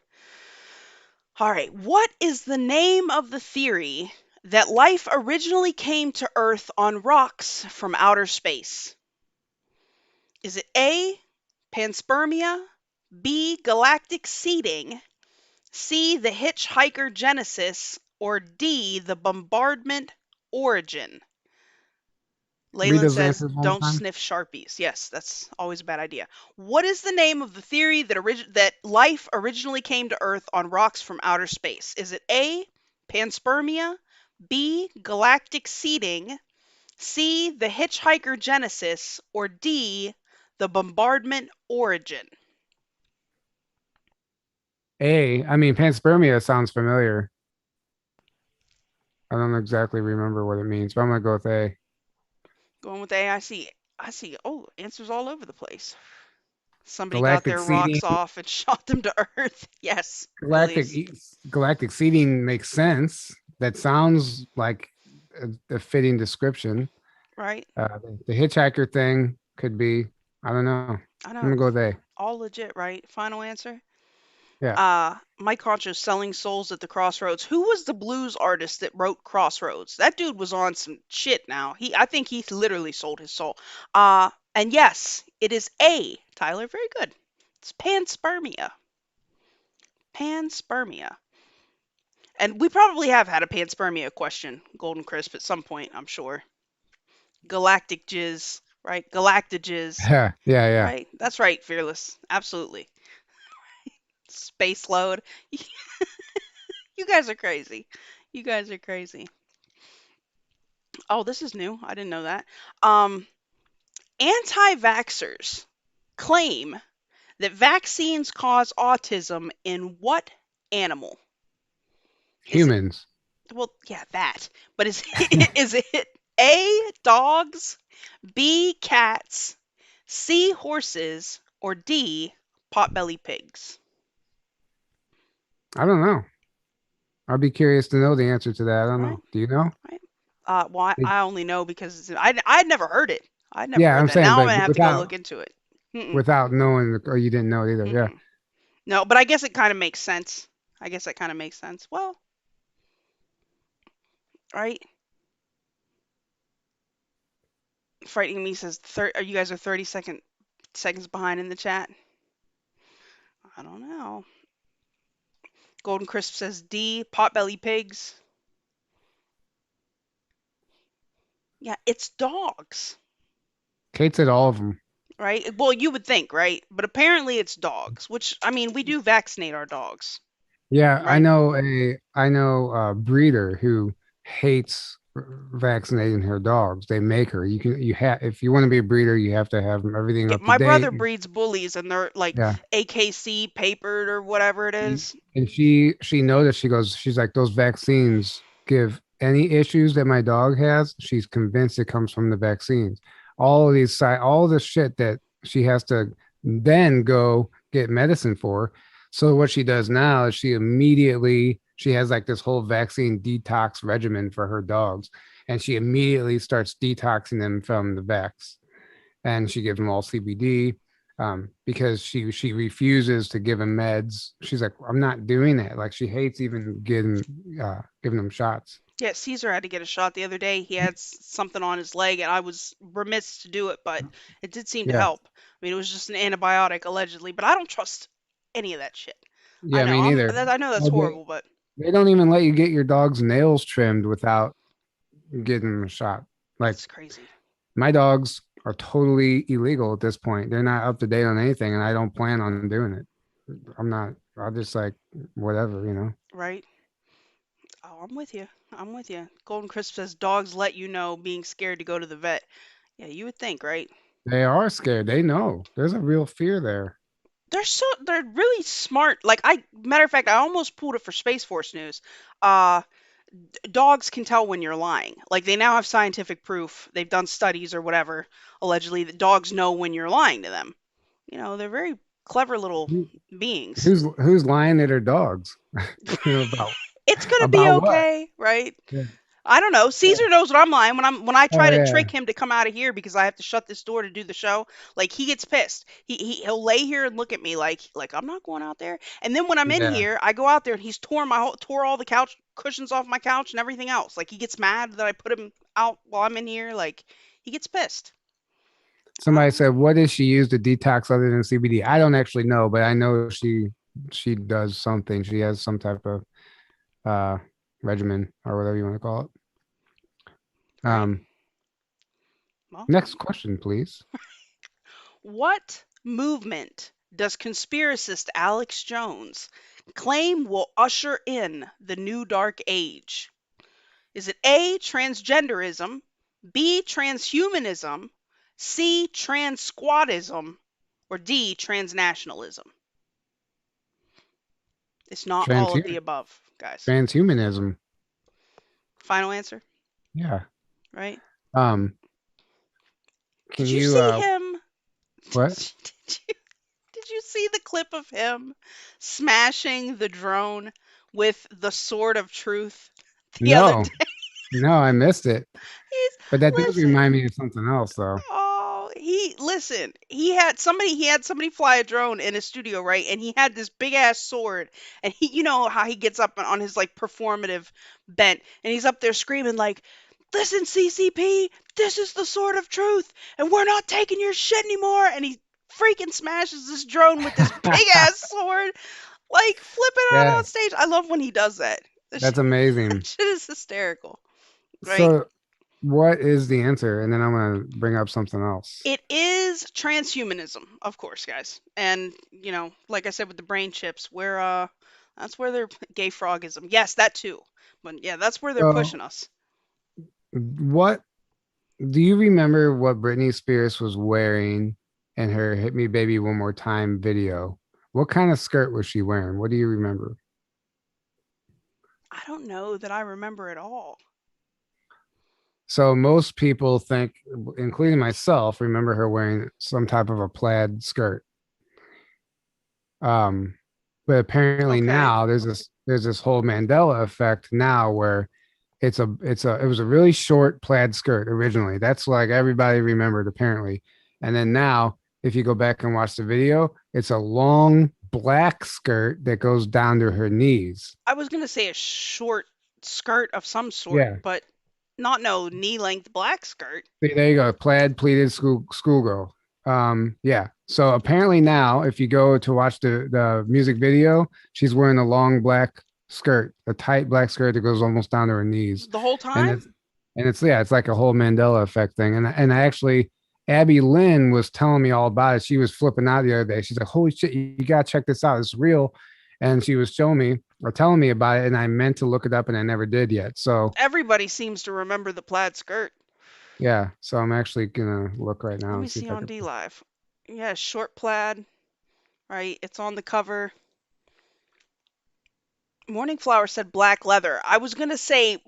All right, what is the name of the theory that life originally came to Earth on rocks from outer space? Is it A, panspermia, B, galactic seeding, C, the hitchhiker genesis, or D, the bombardment origin? Read Leyland those says, answers one more don't time. sniff Sharpies. Yes, that's always a bad idea. What is the name of the theory that life originally came to Earth on rocks from outer space? Is it A, panspermia, B, galactic seeding, C, the hitchhiker genesis, or D, the bombardment origin? I mean, panspermia sounds familiar. I don't exactly remember what it means, but I'm gonna go with A. Going with A, I see, oh, answers all over the place. Somebody got Galactic their seeding. rocks off and shot them to Earth. Yes, Galactic Billy's e- galactic seeding makes sense. That sounds like a fitting description. right. The hitchhiker thing could be. I don't know. I I'm know, gonna go with A. all legit, right? Final answer. Yeah. Mike Concho, Selling Souls at the Crossroads. Who was the blues artist that wrote Crossroads? That dude was on some shit now. I think he literally sold his soul. And yes, it is A, Tyler. Very good. It's panspermia. Panspermia. And we probably have had a panspermia question, Golden Crisp, at some point, I'm sure. Galactic jizz, right? Galactic jizz, Yeah. Yeah. Yeah. right? That's right, Fearless. Absolutely. Space load. You guys are crazy. You guys are crazy. Oh, this is new. I didn't know that. Um, Anti-vaxxers claim that vaccines cause autism in what animal? Is it, Humans. well, yeah, that. But is is it A, dogs, B, cats, C, horses, or D, potbelly pigs? I don't know. I'd be curious to know the answer to that. I don't Right, know. Do you know? right. Well, It- I only know because I'd never heard it. I'd never yeah, heard I'm that. saying, Now I'm but gonna have to go look into it. Mm-mm, without knowing, or you didn't know it either. Yeah. mm-mm. No, but I guess it kind of makes sense. I guess that kind of makes sense. Well, right. Frightening Me says, you guys are 30 seconds behind in the chat. I don't know. Golden Crisp says D, potbelly pigs. Yeah, it's dogs. Kate said all of them. right? Well, you would think, right? But apparently it's dogs, which, I mean, we do vaccinate our dogs, Yeah, right? I know a breeder who hates vaccinating her dogs. They make her. You have if you want to be a breeder, you have to have everything Yeah, up to my brother date. breeds bullies and they're like Yeah. AKC papered or whatever it And, is. and she noticed, she's like, those vaccines give any issues that my dog has, she's convinced it comes from the vaccines. All this shit that she has to then go get medicine for. So what she does now is she has like this whole vaccine detox regimen for her dogs, and she immediately starts detoxing them from the vax, and she gives them all CBD, because she refuses to give him meds. She's like, I'm not doing it. Like, she hates even giving them shots. Yeah, Caesar had to get a shot the other day. He had something on his leg, and I was remiss to do it, but it did seem to Yeah, help. I mean, it was just an antibiotic allegedly, but I don't trust any of that shit. I yeah, know me neither. I know that's Well, horrible, but they don't even let you get your dog's nails trimmed without getting them a shot. Like, that's crazy. my dogs are totally illegal at this point. They're not up to date on anything, and I don't plan on doing it. I'm not. I'll just like whatever, you know. Right? Oh, I'm with you. I'm with you. Golden Crisp says dogs let you know being scared to go to the vet. Yeah, you would think, right? They are scared. They know. There's a real fear there. They're really smart. Like matter of fact, I almost pulled it for Space Force News. Uh Dogs can tell when you're lying. Like they now have scientific proof. They've done studies or whatever, allegedly, that dogs know when you're lying to them. You know, they're very clever little beings. Who's lying at her dogs? about It's gonna be about what? okay, right? Yeah. I don't know. Yeah. Caesar knows what I'm lying when I Oh try to yeah, trick him to come out of here because I have to shut this door to do the show. Like he gets pissed. He'll lay here and look at me like I'm not going out there. And then when I'm in yeah. here, I go out there and he's tore all the couch cushions off my couch and everything else. Like he gets mad that I put him out while I'm in here. Like he gets pissed. Somebody said, "What does she use to detox other than CBD?" I don't actually know, but I know she does something. She has some type of uh regimen or whatever you want to call it. Right. Well, Next question, please. what movement does conspiracist Alex Jones claim will usher in the new dark age? Is it A, transgenderism, B, transhumanism, C, trans squadism, or D, transnationalism? It's not all of the Transhuman above, guys. transhumanism. Final answer, Yeah. right? Um. Can Did you you see him? what? Did you see the clip of him smashing the drone with the sword of truth the other No, day? no, I missed it. He's But that does listen. remind me of something else, though. Oh, he listen. He had somebody fly a drone in his studio, right? And he had this big ass sword, and you know how he gets up on his like performative bent, and he's up there screaming like, "Listen, CCP, this is the sword of truth, and we're not taking your shit anymore." And he freaking smashes this drone with this big ass sword, like flipping out Yeah, on stage. I love when he does that. that's That amazing. shit is hysterical, right? So, what is the answer? And then I'm gonna bring up something else. It is transhumanism, of course, guys. And, you know, like I said with the brain chips, that's where they're gay frogism. Yes, that too. But yeah, that's where they're So, pushing us. what do you remember what Britney Spears was wearing in her "Hit Me Baby One More Time" video? What kind of skirt was she wearing? What do you remember? I don't know that I remember it all. So most people think, including myself, remember her wearing some type of a plaid skirt. Um, but apparently Okay. now there's this whole Mandela effect now where it was a really short plaid skirt originally. That's like everybody remembered apparently. And then now if you go back and watch the video, it's a long black skirt that goes down to her knees. I was going to say a short skirt of some sort, Yeah. but not no knee-length black skirt. There you go. Plaid pleated schoolgirl. Yeah. So apparently now, if you go to watch the music video, she's wearing a long black skirt, a tight black skirt that goes almost down to her knees, The whole and time? it's yeah, it's like a whole Mandela effect thing. And I actually, Abby Lynn was telling me all about it. She was flipping out the other day. She's like, "Holy shit, you gotta check this out. It's real." And she was showing me or telling me about it, and I meant to look it up, and I never did yet. So Everybody seems to remember the plaid skirt. yeah, so I'm actually gonna look right now Let me and see see if I on can. DLive. Yeah, short plaid, right? It's on the cover. Morning Flower said black leather. I was gonna say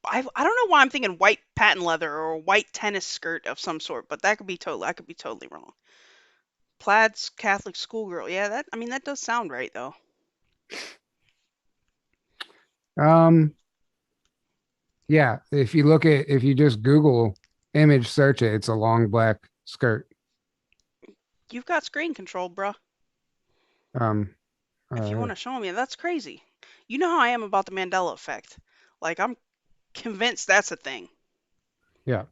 I don't know why I'm thinking white patent leather or a white tennis skirt of some sort, but that could be totally I could be totally wrong. Plaid's Catholic schoolgirl. Yeah, that does sound right though. Um, yeah, if you just Google image search it, it's a long black skirt. You've got screen control, bruh. Um, If you want uh, to show me, that's crazy. You know how I am about the Mandela effect. Like I'm convinced that's a thing. yeah.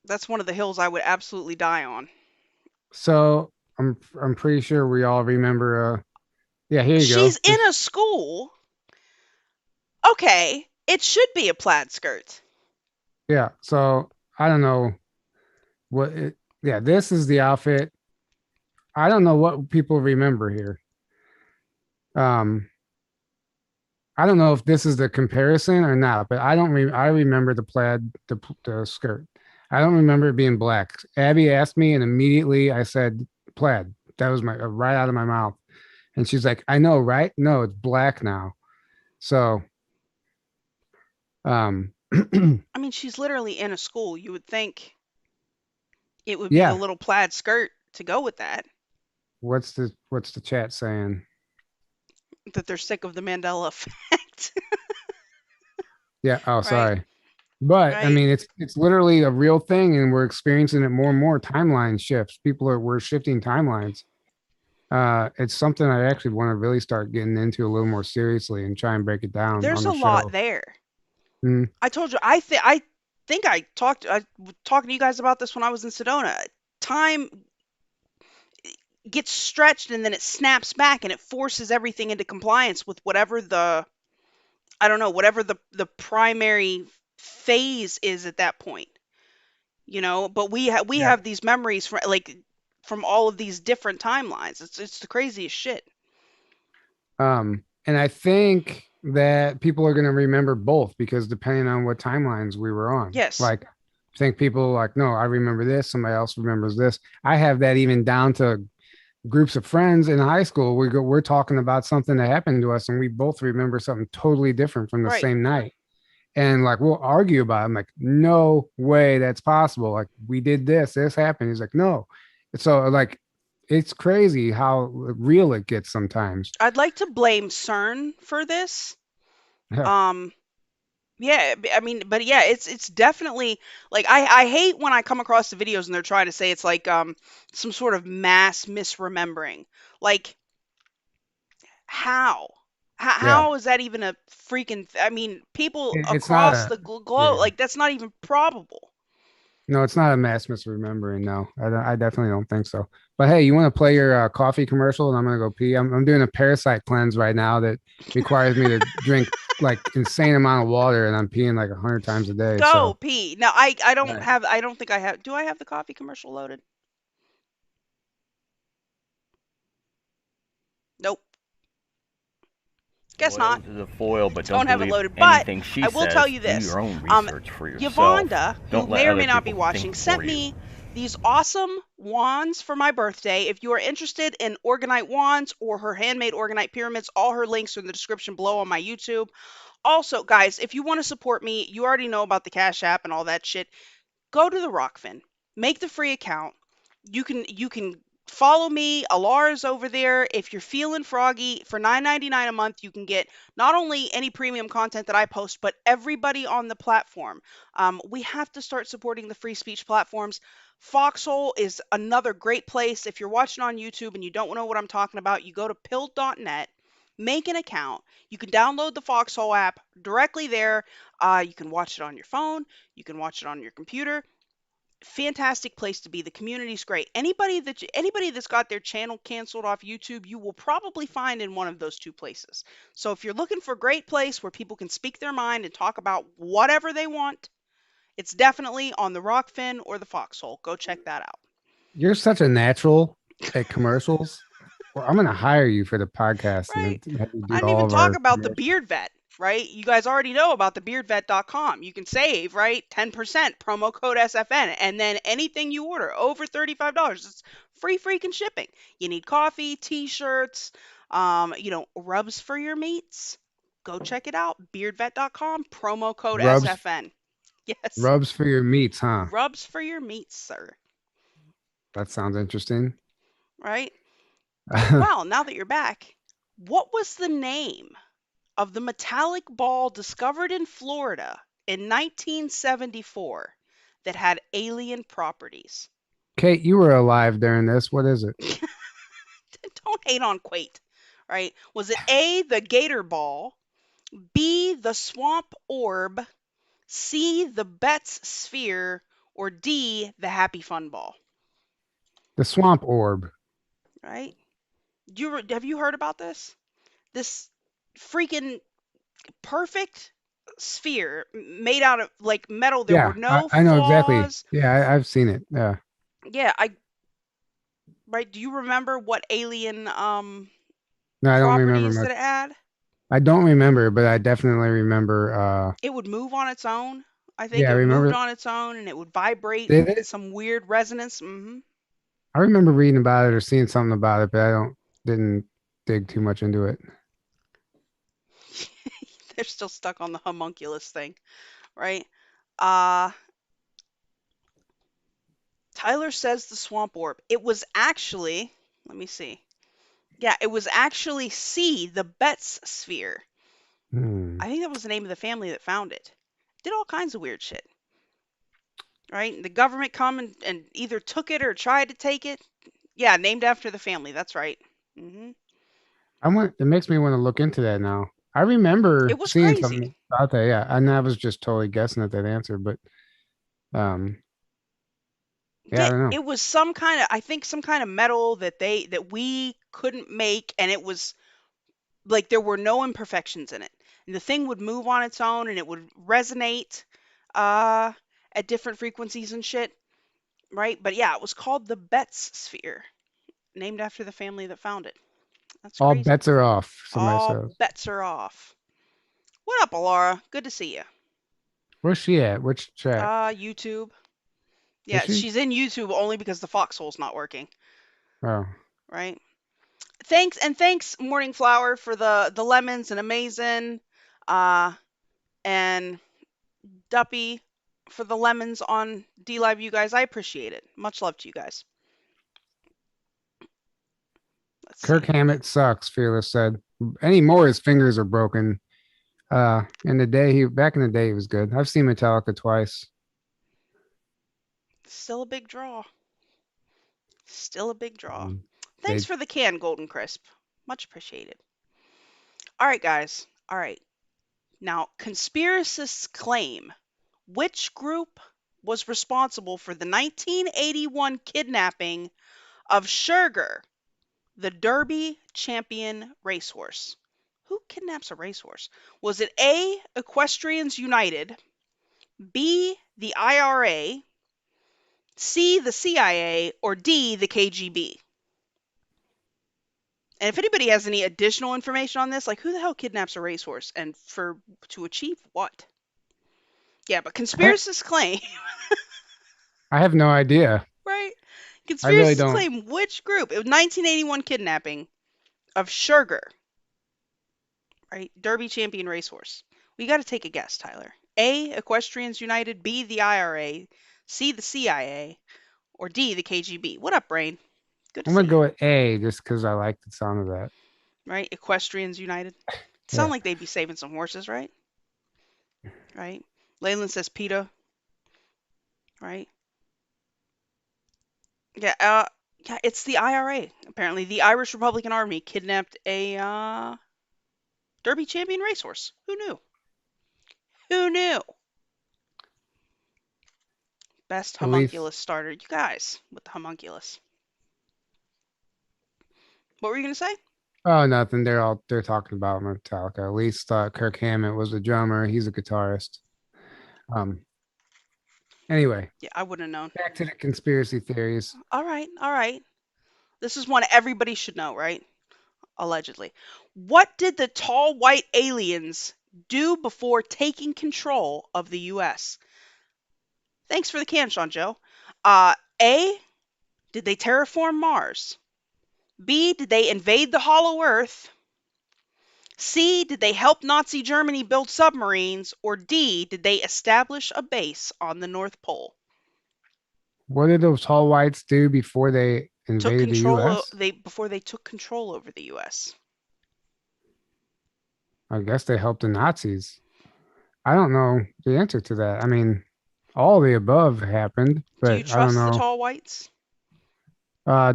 That's one of the hills I would absolutely die on. So I'm pretty sure we all remember. Yeah, here you go. She's in a school. Okay, it should be a plaid skirt. Yeah. So I don't know what. Yeah, this is the outfit. I don't know what people remember here. Um, I don't know if this is the comparison or not, but I remember the plaid, the skirt. I don't remember it being black. Abby asked me, and immediately I said plaid. That was my right out of my mouth. And she's like, "I know, right? No, it's black now." So, um, I mean, she's literally in a school. You would think it would be a yeah. little plaid skirt to go with that. What's the chat saying? That they're sick of the Mandela effect. Yeah. Oh, Right, sorry. But I right. mean, it's literally a real thing, and we're experiencing it more and more. Timeline shifts. We're shifting timelines. It's something I actually want to really start getting into a little more seriously and try and break it down on There's the a lot show. there. Mm, I told you, I think I was talking to you guys about this when I was in Sedona. Time gets stretched and then it snaps back and it forces everything into compliance with whatever the I don't know, whatever the primary phase is at that point. But we yeah. have these memories from all of these different timelines. It's the craziest shit. And I think that people are going to remember both because depending on what timelines we were on, Yes. like, I think people like, no, I remember this. Somebody else remembers this. I have that even down to groups of friends in high school. We're talking about something that happened to us, and we both remember something totally different from the Right. same night. And like we'll argue about it. I'm like, no way that's possible. Like we did this happened. He's like, no. So like it's crazy how real it gets sometimes. I'd like to blame CERN for this. Yeah. Um Yeah, I mean, but yeah, it's definitely like I hate when I come across the videos and they're trying to say it's like some sort of mass misremembering. Like how? Yeah. How is that even a freaking I mean, people It's not across a the globe yeah. like that's not even probable. No, it's not a mass misremembering. No, I definitely don't think so. But hey, you want to play your coffee commercial, and I'm gonna go pee. I'm doing a parasite cleanse right now that requires me to drink like insane amount of water, and I'm peeing like 100 times a day. Go So, pee. Now I all don't right. have I don't think I have do I have the coffee commercial loaded? Nope. Guess Loyal not. to the foil, but Don't don't have it believe loaded. But anything she I will tell says. you Do this. your own research for yourself. Yuvonda, who Don't let may or other may not be people watching, think sent for you. me these awesome wands for my birthday. If you are interested in orgonite wands or her handmade orgonite pyramids, all her links are in the description below on my YouTube. Also, guys, if you want to support me, you already know about the Cash App and all that shit. Go to the Rokfin, make the free account. You can follow me. Alar's over there. If you're feeling froggy, for $9.99 a month, you can get not only any premium content that I post, but everybody on the platform. We have to start supporting the free speech platforms. Foxhole is another great place. If you're watching on YouTube and you don't know what I'm talking about, you go to pill.net. Make an account. You can download the Foxhole app directly there. You can watch it on your phone. You can watch it on your computer. Fantastic place to be. The community's great. Anybody that's got their channel canceled off YouTube, you will probably find in one of those two places. So if you're looking for a great place where people can speak their mind and talk about whatever they want, It's definitely on the Rokfin or the Foxhole. Go check that out. You're such a natural at commercials. Well, I'm gonna hire you for the podcast Right? and then have you do I didn't all even of talk our about the commercials. Beard Vet, right? You guys already know about the beardvet.com. You can save, right? 10% promo code SFN. And then anything you order over $35, it's free freaking shipping. You need coffee, t-shirts, rubs for your meats. Go check it out. Beardvet.com, promo code Rubs, SFN. Yes. rubs for your meats, huh? Rubs for your meats, sir. That sounds interesting. Right? Well, now that you're back, what was the name of the metallic ball discovered in Florida in 1974 that had alien properties? Kate, you were alive during this. What is it? Don't hate on Quate, right? Was it A, the gator ball, B, the swamp orb, C, the Betts sphere, or D, the happy fun ball? The swamp orb. Right? Have you heard about this? This freaking perfect sphere made out of like metal. There were Yeah, no I know exactly. flaws. Yeah, I've seen it. Yeah. Yeah, right. Do you remember what alien No, I don't remember properties that much. it had? I don't remember, but I definitely remember It would move on its own. I think yeah, I it moved remember on its own and it would vibrate did it? some weird resonance. Hmm. I remember reading about it or seeing something about it, but I don't didn't dig too much into it. They're still stuck on the homunculus thing, right? Uh Tyler says the swamp orb. It was actually, let me see. Yeah, it was actually C, the Betts sphere. Hmm. I think that was the name of the family that found it. Did all kinds of weird shit, right? And the government come and either took it or tried to take it. Yeah, named after the family. That's right. Hmm. I want it makes me want to look into that now. I It remember was seeing crazy. something about that, yeah. And I was just totally guessing at that answer, but um yeah, I Yeah, don't know. it was some kind of, I think some kind of metal that we couldn't make, and it was like there were no imperfections in it. And the thing would move on its own and it would resonate uh at different frequencies and shit, right? But yeah, it was called the Betts sphere, named after the family that found it. That's All crazy. bets are off, somebody All says. bets are off. What up, Alara? Good to see you. Where's she at? Which chat? YouTube. Is Yeah, she? she's in YouTube only because the foxhole's not working, Oh. right? Thanks, Morning Flower, for the lemons and amazing, uh, and Duppy for the lemons on DLive. You guys, I appreciate it. Much love to you guys. Let's Kirk see. Hammett sucks, Fearless said. Anymore, his fingers are broken. In the day he back in the day he was good. I've seen Metallica twice. Still a big draw. Still a big draw. Um, Thanks they for the can, Golden Crisp. Much appreciated. All right, guys. All right. Now, conspiracists claim which group was responsible for the 1981 kidnapping of Sugar, the Derby champion racehorse? Who kidnaps a racehorse? Was it A, Equestrians United, B, the IRA, C, the CIA, or D, the KGB? And if anybody has any additional information on this, like who the hell kidnaps a racehorse and to achieve what? Yeah, but I, conspiracists claim, I have no idea. right? I really Conspiracists don't. claim which group? It was 1981 kidnapping of Sugar, right? Derby champion racehorse. We got to take a guess, Tyler. A, Equestrians United, B, the IRA, C, the CIA, or D, the KGB. What up, Brain? Good to I'm gonna see you. go with A just because I like the sound of that. Right? Equestrians United. Sound Yeah. like they'd be saving some horses, right? Right? Leyland says PETA, right? Yeah, yeah, it's the IRA. Apparently, the Irish Republican Army kidnapped a Derby champion racehorse. Who knew? Who knew? Best At least homunculus starter. You guys with the homunculus. What were you gonna say? oh nothing. They're talking about Metallica. At least Kirk Hammett was a drummer. He's a guitarist. Um Anyway, Yeah, I wouldn't have known. back to the conspiracy theories. All right, all right. This is one everybody should know, right? Allegedly. What did the tall white aliens do before taking control of the US? Thanks for the can, Sean Joe. A, did they terraform Mars? B, did they invade the Hollow Earth? C, did they help Nazi Germany build submarines? Or D, did they establish a base on the North Pole? What did those tall whites do before they Took invaded the control U.S.? they before they took control over the US. I guess they helped the Nazis. I don't know the answer to that. I mean, all the above happened, Do you but I don't trust the know. tall whites?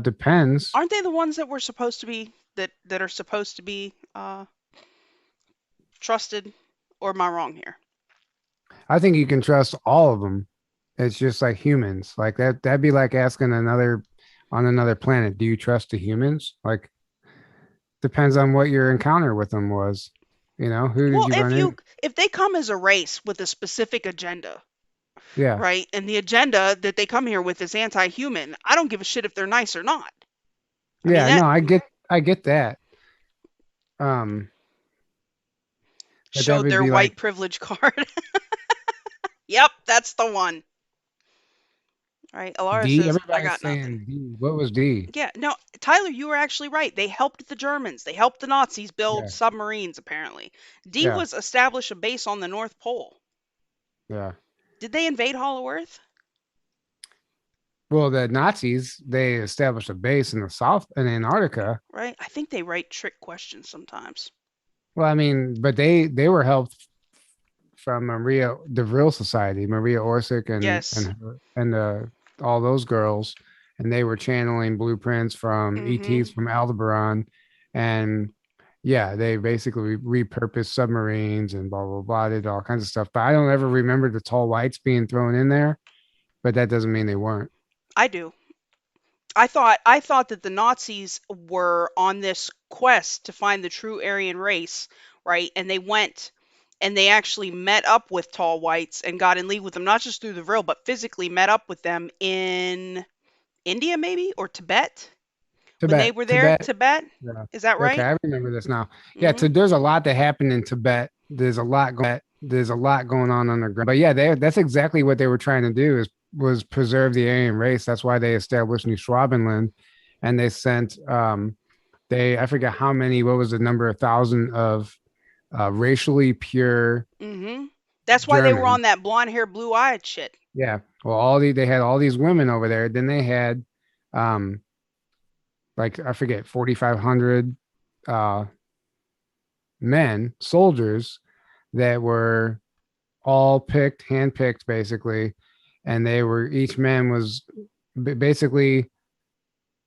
Depends. Aren't they the ones that were supposed to be that are supposed to be trusted, or am I wrong here? I think you can trust all of them. It's just like humans. Like that. That'd be like asking another on another planet, do you trust the humans? Like depends on what your encounter with them was. You know, who did Well, you run in? if they come as a race with a specific agenda, Yeah. right? And the agenda that they come here with is anti-human, I don't give a shit if they're nice or not. I mean Yeah, that no, I get that. Um, but that showed would their be like white privilege card. Yep, that's the one. All right, Alara D. says I Everybody's got nothing. saying D. What was D? Yeah, no, Tyler, you were actually right. They helped the Germans. They helped the Nazis build Yeah, submarines, apparently. D yeah, was establish a base on the North Pole. yeah. Did they invade Hollow Earth? Well, the Nazis they established a base in the South in Antarctica. Right? I think they write trick questions sometimes. Well, I mean, but they were helped from Maria, the real society, Maria Orsic Yes. all those girls, and they were channeling blueprints from Mm-hmm. ETs from Aldebaran, and yeah, they basically repurposed submarines and blah blah blah, did all kinds of stuff. But I don't ever remember the tall whites being thrown in there, but that doesn't mean they weren't. I do. I thought that the Nazis were on this quest to find the true Aryan race, right? And they went and they actually met up with tall whites and got in league with them, not just through the Vril, but physically met up with them in India, maybe, or Tibet when they Tibet, were there. Tibet. Tibet, Yeah. is that Okay, right? I remember this now. Yeah, Hmm. there's a lot that happened in Tibet. There's a lot going on underground. But yeah, that's exactly what they were trying to do is was preserve the Aryan race. That's why they established New Schwabenland, and they sent they I forget how many. What was the number? 1,000 of racially pure Hmm. That's why they were Germans. on that blonde hair, blue eyed shit. Yeah. Well, they had all these women over there. Then they had um like I forget 4,500 uh men, soldiers that were all picked, handpicked basically, and they were basically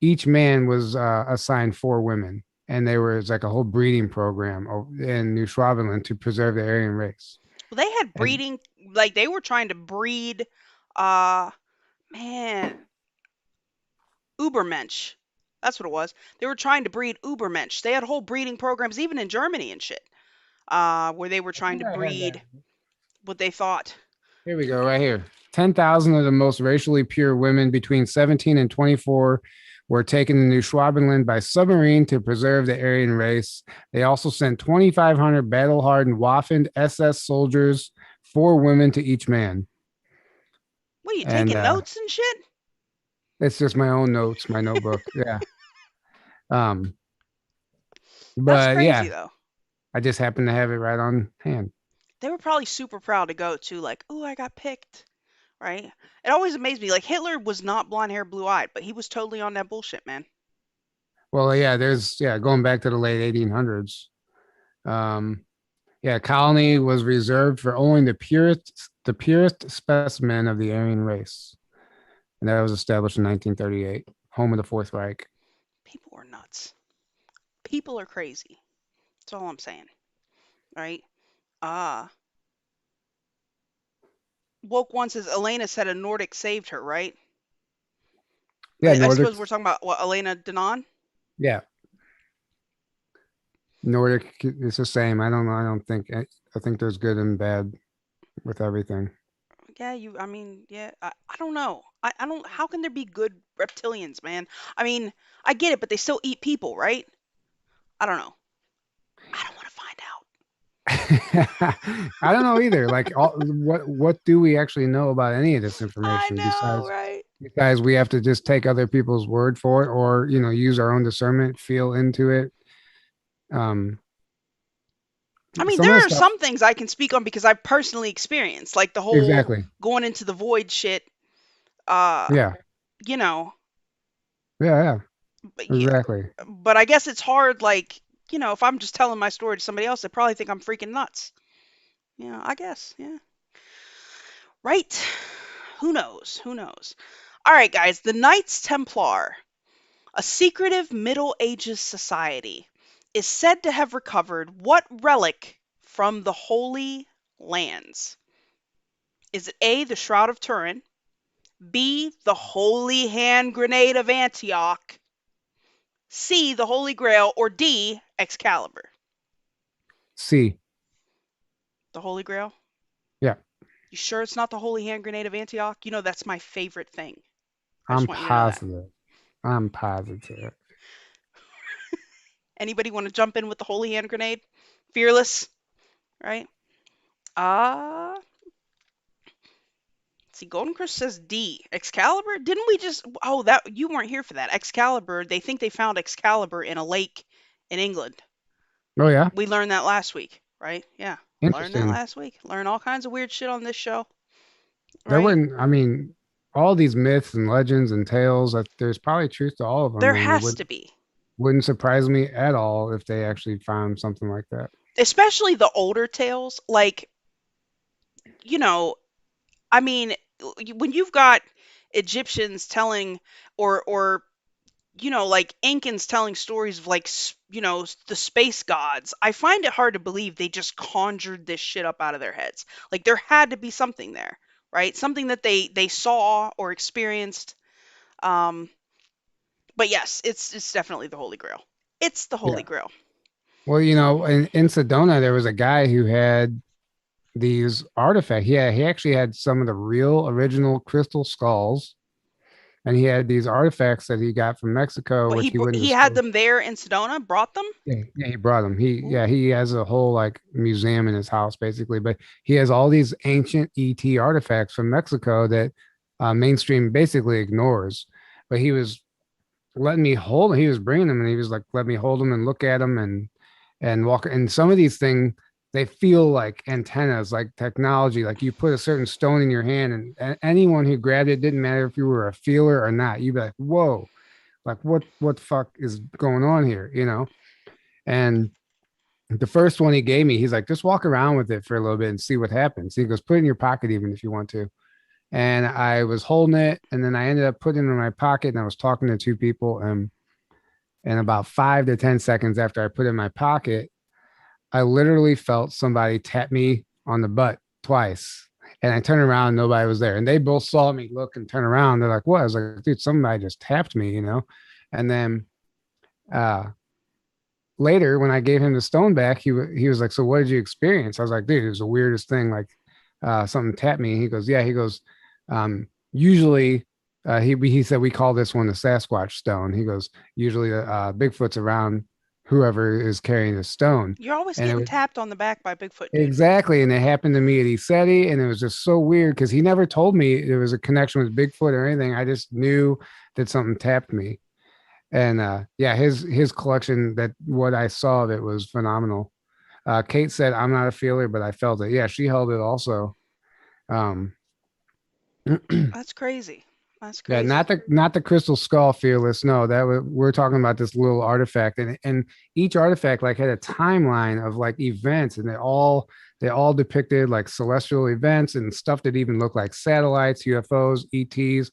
each man was assigned 4 women, and they were it's like a whole breeding program in New Schwabenland to preserve the Aryan race. Well, they had And breeding, like they were trying to breed, uh, man, Ubermensch. That's what it was. They were trying to breed Ubermensch. They had whole breeding programs, even in Germany and shit, where they were I trying think to I had breed that. what they thought. Here we go, right here. 10,000 of the most racially pure women between 17 and 24 were taken to New Schwabenland by submarine to preserve the Aryan race. They also sent 2,500 battle hardened Waffen SS soldiers, 4 women to each man. What are you And taking notes and shit? it's just my own notes, my notebook. Yeah. Um, That's but crazy yeah, though. I just happen to have it right on hand. They were probably super proud to go too, like, oh, I got picked, right? It always amazed me. Like Hitler was not blonde hair, blue eyed, but he was totally on that bullshit, man. Well, yeah, going back to the late 1800s. Um, Yeah, colony was reserved for only the purest specimen of the Aryan race, and that was established in 1938, home of the Fourth Reich. People are nuts. People are crazy. That's all I'm saying, right? Ah, woke one says Elena said a Nordic saved her, right? Yeah, I Nordic. suppose we're talking about what Elena Denon. Yeah, Nordic is the same. I don't know. I don't think. I think there's good and bad with everything. Yeah, I mean, yeah, I don't know. I don't, how can there be good reptilians, man? I mean, I get it, but they still eat people, right? I don't know. I don't want to find out. I don't know either. Like, what do we actually know about any of this I information know, besides right? we have to just take other people's word for it, or use our own discernment, feel into it. Um, I mean, some of the there are stuff, some things I can speak on because I've personally experienced, like the whole exactly. going into the void shit. Uh, Yeah, you know, yeah, but yeah, yeah, exactly. but I guess it's hard. Like, if I'm just telling my story to somebody else, they probably think I'm freaking nuts. I guess. Yeah. Right? Who knows? Who knows? All right, guys. The Knights Templar, a secretive Middle Ages society, is said to have recovered what relic from the Holy Lands? Is it A, the Shroud of Turin, B, the Holy Hand Grenade of Antioch, C, the Holy Grail, or D, Excalibur? C. The Holy Grail? Yeah, You sure it's not the Holy Hand Grenade of Antioch? That's my favorite thing. I just I'm want you to know that. positive. I'm positive. Anybody want to jump in with the Holy Hand Grenade? Fearless, right? Uh, see, Golden Crush says D. Excalibur? Didn't we just? Oh, that you weren't here for that. Excalibur. They think they found Excalibur in a lake in England. Oh yeah, We learned that last week, right? Yeah, learned that interesting. last week. Learn all kinds of weird shit on this show, There right? wouldn't. I mean, all these myths and legends and tales. There's probably truth to all of them, There and it has to be, wouldn't surprise me at all if they actually found something like that. especially the older tales. Like, you know, I mean, when you've got Egyptians telling, or like Incans telling stories of like the space gods, I find it hard to believe they just conjured this shit up out of their heads. Like there had to be something there, right? Something that they saw or experienced. Um, but yes, it's definitely the Holy Grail. It's the Holy Yeah. Grail. Well, in Sedona, there was a guy who had these artifacts. Yeah, he actually had some of the real original crystal skulls, and he had these artifacts that he got from Mexico, What which he wouldn't he had disclose. them there in Sedona, brought them. Yeah, yeah, he brought them. Ooh. He has a whole like museum in his house, basically. But he has all these ancient ET artifacts from Mexico that mainstream basically ignores. But he was letting me hold. He was bringing them, and he was like, "Let me hold them and look at them and walk." And some of these things, they feel like antennas, like technology. Like you put a certain stone in your hand, and anyone who grabbed it, didn't matter if you were a feeler or not. You'd be like, "Whoa!" Like what the fuck is going on here? And the first one he gave me, he's like, just walk around with it for a little bit and see what happens. He goes, put it in your pocket even if you want to. And I was holding it, and then I ended up putting it in my pocket, and I was talking to two people, and about 5 to 10 seconds after I put it in my pocket, I literally felt somebody tap me on the butt twice. And I turned around, nobody was there. And they both saw me look and turn around. They're like, what? I was like, dude, somebody just tapped me. And then uh later when I gave him the stone back, he was like, so what did you experience? I was like, dude, it was the weirdest thing. Like something tapped me. He goes, yeah. He goes, usually he said we call this one the Sasquatch stone. He goes, usually Bigfoot's around whoever is carrying the stone. You're always And it getting was tapped on the back by Bigfoot, dude. exactly, and it happened to me at ESETI, and it was just so weird because he never told me there was a connection with Bigfoot or anything. I just knew that something tapped me. And yeah, his collection, that what I saw of it was phenomenal. Kate said I'm not a feeler, but I felt it. Yeah, she held it also. Um, That's crazy. That's yeah, crazy. not the crystal skull, fearless. No, we're talking about this little artifact, and each artifact like had a timeline of like events, and they all depicted like celestial events and stuff that even looked like satellites, UFOs, ETs.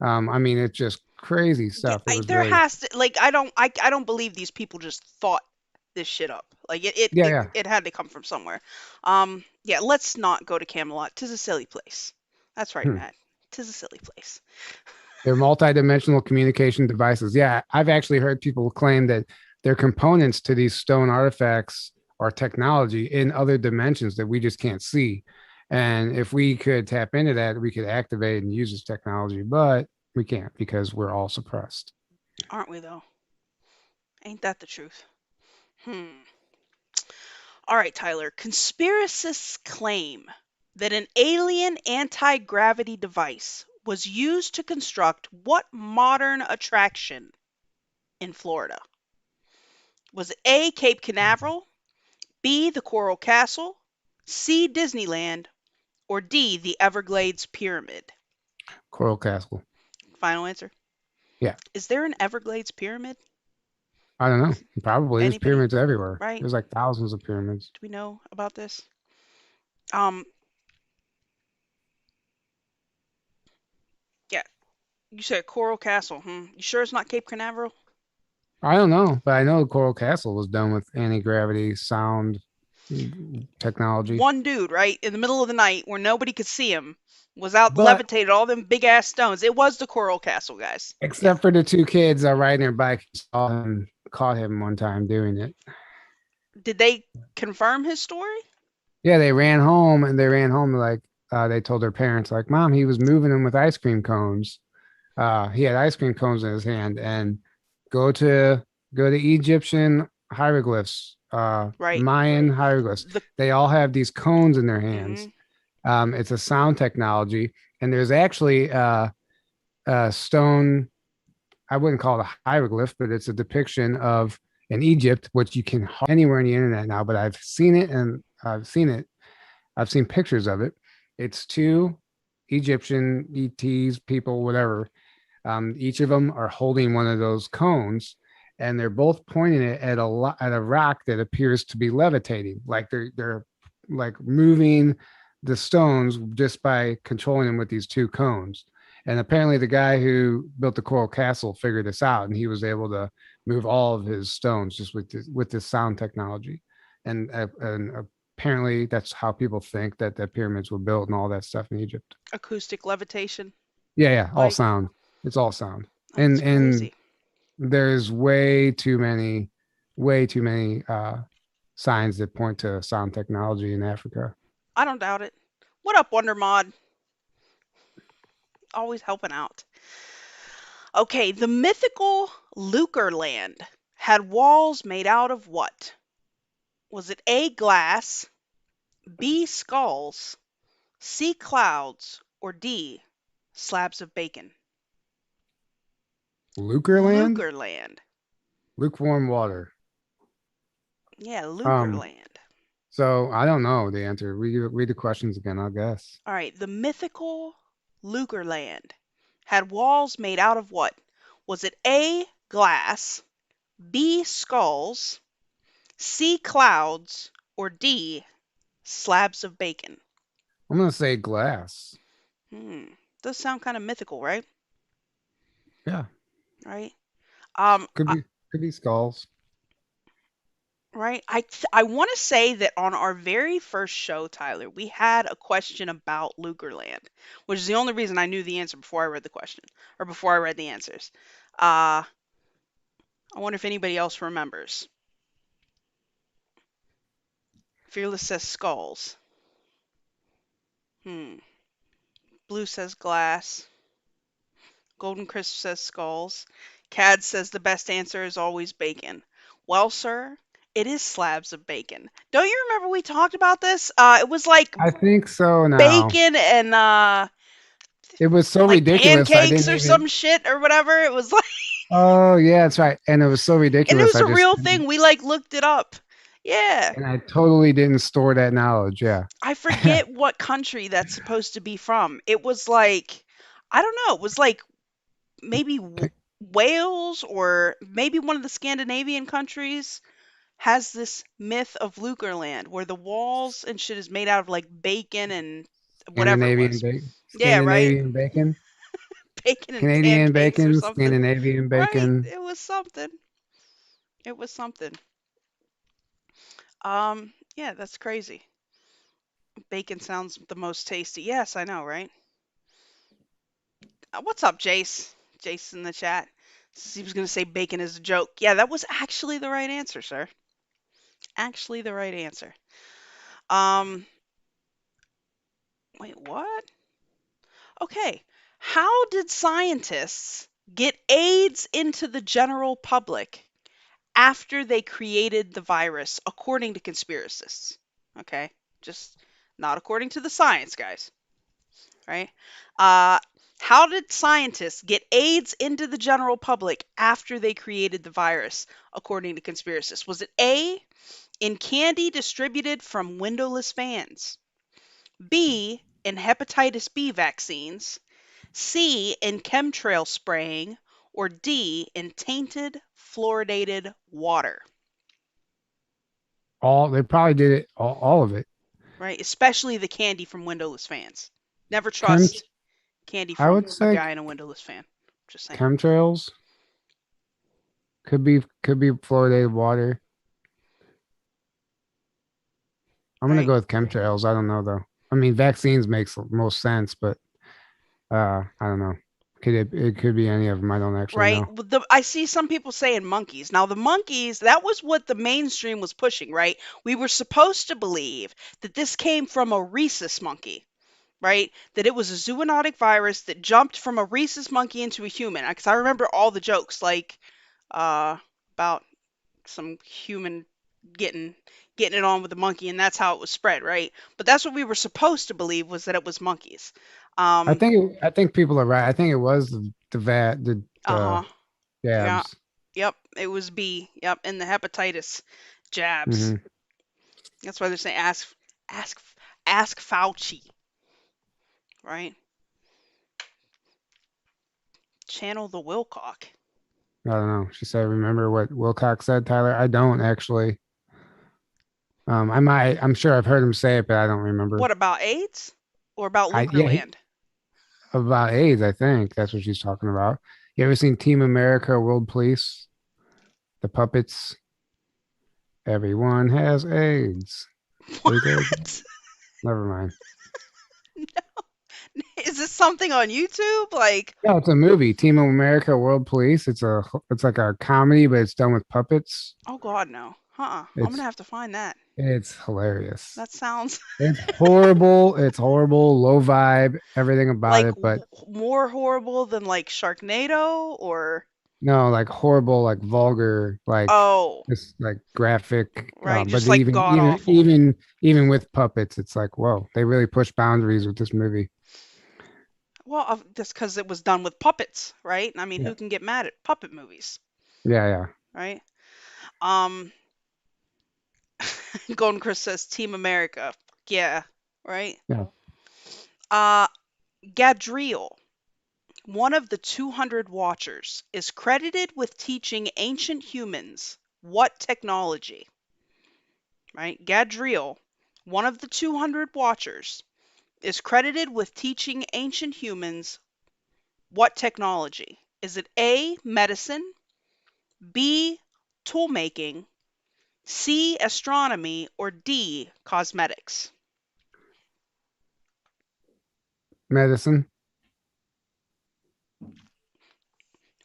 I mean, it's just crazy Yeah, stuff. It was there really, has to, like, I don't believe these people just thought this shit up. Like yeah, yeah. it had to come from somewhere. Yeah, let's not go to Camelot. 'Tis a silly place. That's right, Hmm. Matt. 'Tis a silly place. They're multi-dimensional communication devices. Yeah, I've actually heard people claim that they're components to these stone artifacts or technology in other dimensions that we just can't see. And if we could tap into that, we could activate and use this technology, but we can't because we're all suppressed. Aren't we, though? Ain't that the truth? All right, Tyler. Conspiracists claim that an alien anti gravity device was used to construct what modern attraction in Florida? Was it A, Cape Canaveral, B, the Coral Castle, C, Disneyland, or D, the Everglades Pyramid? Coral Castle. Final answer. Yeah. Is there an Everglades Pyramid? I don't know. Probably there's Anybody? pyramids everywhere. Right? There's like thousands of pyramids. Do we know about this? Yeah. You said Coral Castle. You sure it's not Cape Canaveral? I don't know, but I know Coral Castle was done with anti-gravity sound technology. One dude, right, in the middle of the night where nobody could see him, was out But levitated all them big ass stones. It was the Coral Castle, guys. except for the two kids that riding their bike, caught him one time doing it. Did they confirm his story? Yeah, they ran home like they told their parents like, "Mom, he was moving them with ice cream cones." He had ice cream cones in his hand, and go to Egyptian hieroglyphs, Right. Mayan hieroglyphs. They all have these cones in their hands. It's a sound technology, and there's actually a stone. I wouldn't call it a hieroglyph, but it's a depiction of in Egypt, which you can anywhere on the internet now. But I've seen it, and I've seen pictures of it. It's two Egyptian ETs, people, whatever. Each of them are holding one of those cones, and they're both pointing it at a rock that appears to be levitating, like they're like moving the stones just by controlling them with these two cones. And apparently, the guy who built the Coral Castle figured this out, and he was able to move all of his stones just with this sound technology. And apparently, that's how people think that the pyramids were built and all that stuff in Egypt. Acoustic levitation. Yeah, all sound. It's all sound. That's crazy. And there's way too many signs that point to sound technology in Africa. I don't doubt it. What up, Wonder Mod? Always helping out. Okay, the mythical Lucreland had walls made out of what? Was it A, glass, B, skulls, C, clouds, or D, slabs of bacon? Lucreland? Lukewarm water. Yeah, Lucreland. So I don't know the answer. Read the questions again, I guess. All right, the mythical Lucreland had walls made out of what? Was it A, glass, B, skulls, C, clouds, or D, slabs of bacon? I'm going to say glass. Does sound kind of mythical, right? Yeah. Right? Could be skulls. Right? I want to say that on our very first show, Tyler, we had a question about Lucreland, which is the only reason I knew the answer before I read the question, or before I read the answers. I wonder if anybody else remembers. Fearless says skulls. Blue says glass. Golden Crisp says skulls. Cad says the best answer is always bacon. Well, sir, it is slabs of bacon. Don't you remember we talked about this? It was like I think so now. Bacon and it was so like ridiculous. Pancakes or some shit or whatever. It was like oh yeah, that's right. And it was so ridiculous. And it was a real thing. We like looked it up. Yeah. And I totally didn't store that knowledge. Yeah. I forget what country that's supposed to be from. It was like, I don't know. It was like maybe Wales or maybe one of the Scandinavian countries has this myth of Lucreland where the walls and shit is made out of like bacon and whatever it was. Yeah, right. Bacon. Bacon and Canadian bacon, or something. Scandinavian bacon. Right. It was something. It was something. Yeah, that's crazy. Bacon sounds the most tasty. Yes, I know, right? What's up, Jace? Jace in the chat. He was going to say bacon is a joke. Yeah, that was actually the right answer, sir. Actually the right answer. Wait, what? Okay. How did scientists get AIDS into the general public after they created the virus, according to conspiracists? Okay. Just not according to the science, guys. Right? Uh, how did scientists get AIDS into the general public after they created the virus, according to conspiracists? Was it A, in candy distributed from windowless fans? B, in hepatitis B vaccines? C, in chemtrail spraying? Or D, in tainted fluoridated water? They probably did it all of it. Right? Especially the candy from windowless fans. Never Chem, trust candy I from would a say guy in a windowless fan. Just saying. chemtrails could be fluoridated water. I'm gonna Right? go with chemtrails. I don't know though. I mean, vaccines makes most sense, but I don't know. It could be any of them. I don't actually Right? know. I see some people saying monkeys. Now, the monkeys, that was what the mainstream was pushing, right? We were supposed to believe that this came from a rhesus monkey, right? That it was a zoonotic virus that jumped from a rhesus monkey into a human. Because I remember all the jokes, like uh, about some human getting getting it on with the monkey, and that's how it was spread, right? But that's what we were supposed to believe, was that it was monkeys. Um, I think people are right. I think it was the uh-huh. Yeah. jabs. Yep, it was B. Yep, and the hepatitis jabs. Hmm. That's why they're saying ask ask Fauci, right? Channel the Wilcock. I don't know. She said, "Remember what Wilcox said, Tyler?" I don't actually. I might. I'm sure I've heard him say it, but I don't remember. What about AIDS or about Yeah, Lucreland? about AIDS. I think that's what she's talking about. You ever seen Team America, World Police, the puppets? Everyone has AIDS. AIDS, AIDS. What? Never mind. Is this something on YouTube? Like, No, it's a movie. Team of America, World Police. It's like a comedy, but it's done with puppets. oh God, no. I'm gonna It's have to find that. it's hilarious. That sounds It's horrible. It's horrible. Low vibe. Everything about like it, but more horrible than like Sharknado or no, like horrible, like vulgar, like oh, just like graphic. right, But just like god awful. even with puppets, it's like whoa, they really push boundaries with this movie. Well, just because it was done with puppets, right? I mean, Yeah, who can get mad at puppet movies, yeah, right? Um, Golden Chris says Team America. Yeah, right. yeah. Uh, Gadriel, one of the 200 Watchers, is credited with teaching ancient humans what technology? Right? Gadriel, one of the 200 Watchers, is credited with teaching ancient humans what technology? Is it A, medicine, B, tool making, C, astronomy, or D, cosmetics? Medicine.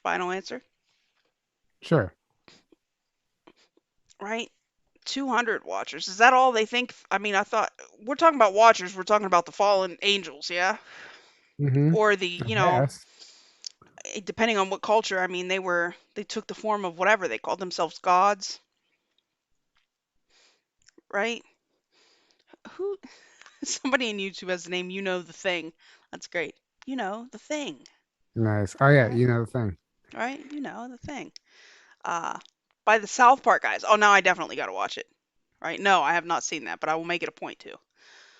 Final answer? Sure. Right? 200 Watchers. Is that all they think? I mean, I thought we're talking about Watchers, we're talking about the fallen angels, yeah? Mm-hmm. Or the, Yes. depending on what culture, I mean, they took the form of whatever. They called themselves gods, right? Who Somebody in YouTube has the name the Thing. That's great. The Thing, Nice. Oh yeah, right? you know the thing. Right? The Thing. Uh by the South Park guys. Oh, now I definitely got to watch it. Right? No, I have not seen that, but I will make it a point to.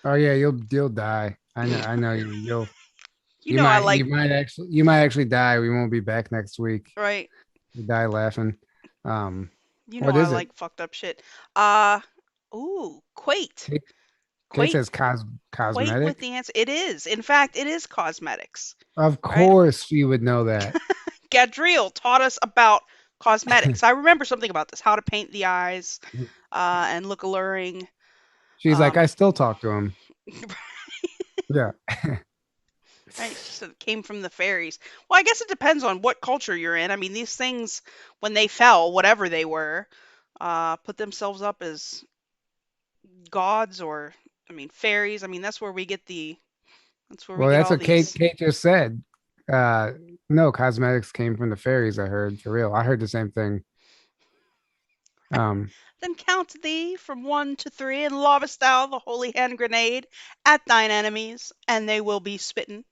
Oh yeah, you'll die. I know I like you might actually die. We won't be back next week. right. You die laughing. Um, what I is it? like fucked up shit. Uh ooh, Quate. Kate, Kate Quate says Quate with cosmetic. the answer. It is. In fact, it is cosmetics, Of right? course, you would know that. Gadriel taught us about cosmetics. I remember something about this, how to paint the eyes and look alluring. She's like, I Um, still talk to him. Yeah. right? She said it came from the fairies. Well, I guess it depends on what culture you're in. I mean, these things, when they fell, whatever they were, put themselves up as gods or, I mean, fairies. I mean, that's where we get the That's where we Well, get that's all what Kate these. Kate just said. Uh, no, cosmetics came from the fairies. I heard for real. I heard the same thing. Um, Then count thee from 1 to 3, and lobbest thou the holy hand grenade at thine enemies, and they will be smitten.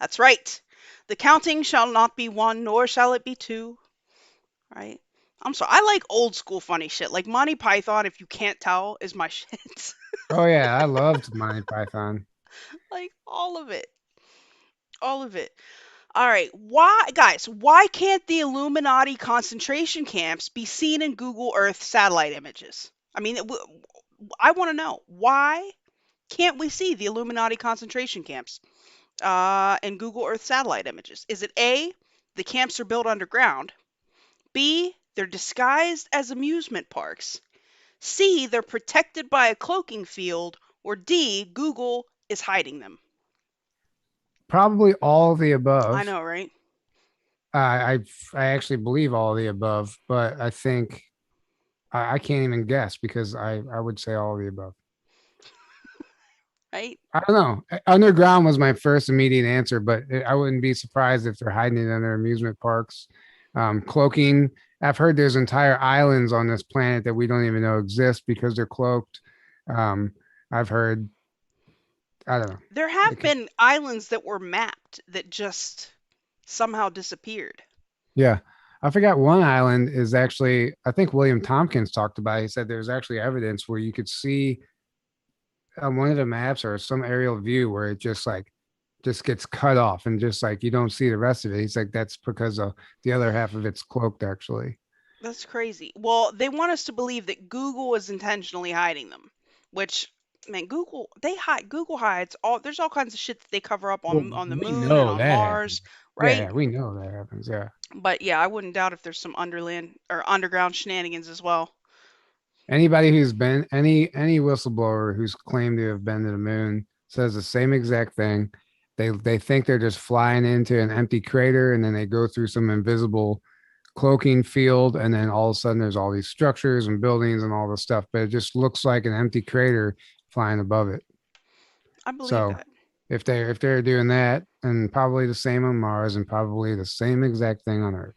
That's right. The counting shall not be 1, nor shall it be 2. Right? I'm sorry. I like old school funny shit. Like Monty Python, if you can't tell, is my shit. oh yeah, I loved Monty Python. Like all of it. All of it. All right. Why, guys, why can't the Illuminati concentration camps be seen in Google Earth satellite images? I mean, I want to know why can't we see the Illuminati concentration camps in Google Earth satellite images? Is it A, the camps are built underground? B, they're disguised as amusement parks? C, they're protected by a cloaking field? Or D, Google is hiding them? Probably all of the I above. know, right? I actually believe all of the above, but I think I can't even guess because I would say all of the above. Right? I don't know. Underground was my first immediate answer, but I wouldn't be surprised if they're hiding it under amusement parks. Cloaking. I've heard there's entire islands on this planet that we don't even know exist because they're cloaked. Um, I've heard. I don't know. There have been islands that were mapped that just somehow disappeared. Yeah. I forgot one island is actually, I think William Tompkins talked about it. He said there's actually evidence where you could see on one of the maps or some aerial view where it just gets cut off and just like you don't see the rest of it. He's like, that's because of the other half of it's cloaked actually. That's crazy. Well, they want us to believe that Google is intentionally hiding them, which, man, Google hides all. There's all kinds of shit that they cover up Well, on the we moon and know on that happens. Mars, Yeah, right? yeah, we know that happens. Yeah. But yeah, I wouldn't doubt if there's some underland or underground shenanigans as well. Anybody who's been any whistleblower who's claimed to have been to the moon says the same exact thing. They think they're just flying into an empty crater and then they go through some invisible cloaking field and then all of a sudden there's all these structures and buildings and all this stuff, but it just looks like an empty crater flying above it. I believe So that. if they're doing that, and probably the same on Mars and probably the same exact thing on Earth.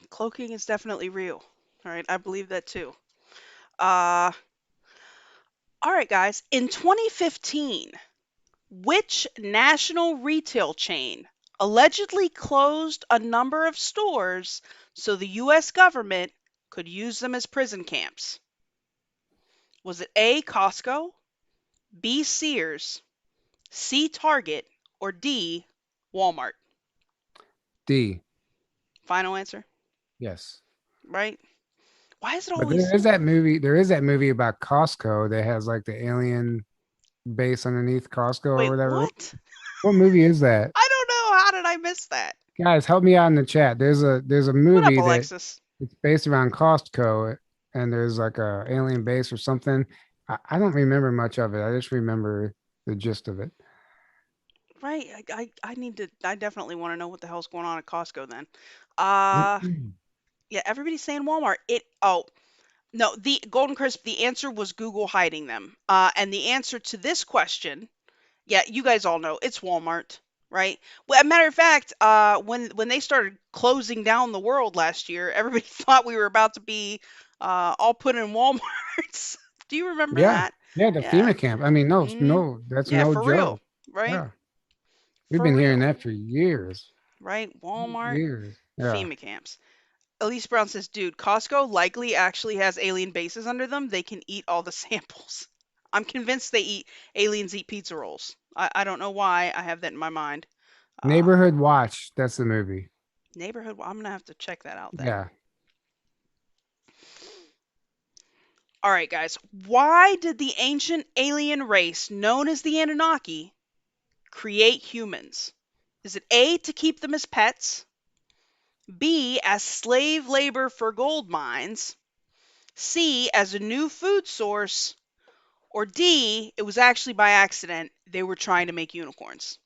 Cloaking is definitely real. All right, I believe that too. Uh, all right, guys. In 2015, which national retail chain allegedly closed a number of stores so the US government could use them as prison camps? Was it A, Costco, B, Sears, C, Target, or D, Walmart? D. Final answer, Yes. right? Why is it But there always. is that movie. There is that movie about Costco that has like the alien base underneath Costco or Wait, whatever. what? What movie is that? I don't know. How did I miss that? Guys, help me out in the chat. There's a What up, movie that Alexis? it's based around Costco, and there's like a alien base or something. I don't remember much of it. I just remember the gist of it. Right. I need to. I definitely want to know what the hell's going on at Costco then. Uh, yeah, everybody's saying Walmart. Oh, no, the Golden Crisp, the answer was Google hiding them. And the answer to this question, yeah, you guys all know it's Walmart, right? Well, a matter of fact, when they started closing down the world last year, everybody thought we were about to be all put in Walmarts. Do you remember Yeah, that? yeah, the Yeah. FEMA camp. I mean, no, Hmm. no, that's Yeah, no for real, joke. right? Yeah, we've For been hearing real, that for years, right? Walmart, years. Yeah. FEMA camps. Elise Brown says, dude, Costco likely actually has alien bases under them. They can eat all the samples. I'm convinced aliens eat pizza rolls. I don't know why I have that in my mind. Uh, Neighborhood Watch. That's the movie. Neighborhood. I'm gonna have to check that out then. Yeah. All right, guys. Why did the ancient alien race known as the Anunnaki create humans? Is it A, to keep them as pets? B, as slave labor for gold mines? C, as a new food source? Or D, it was actually by accident. They were trying to make unicorns.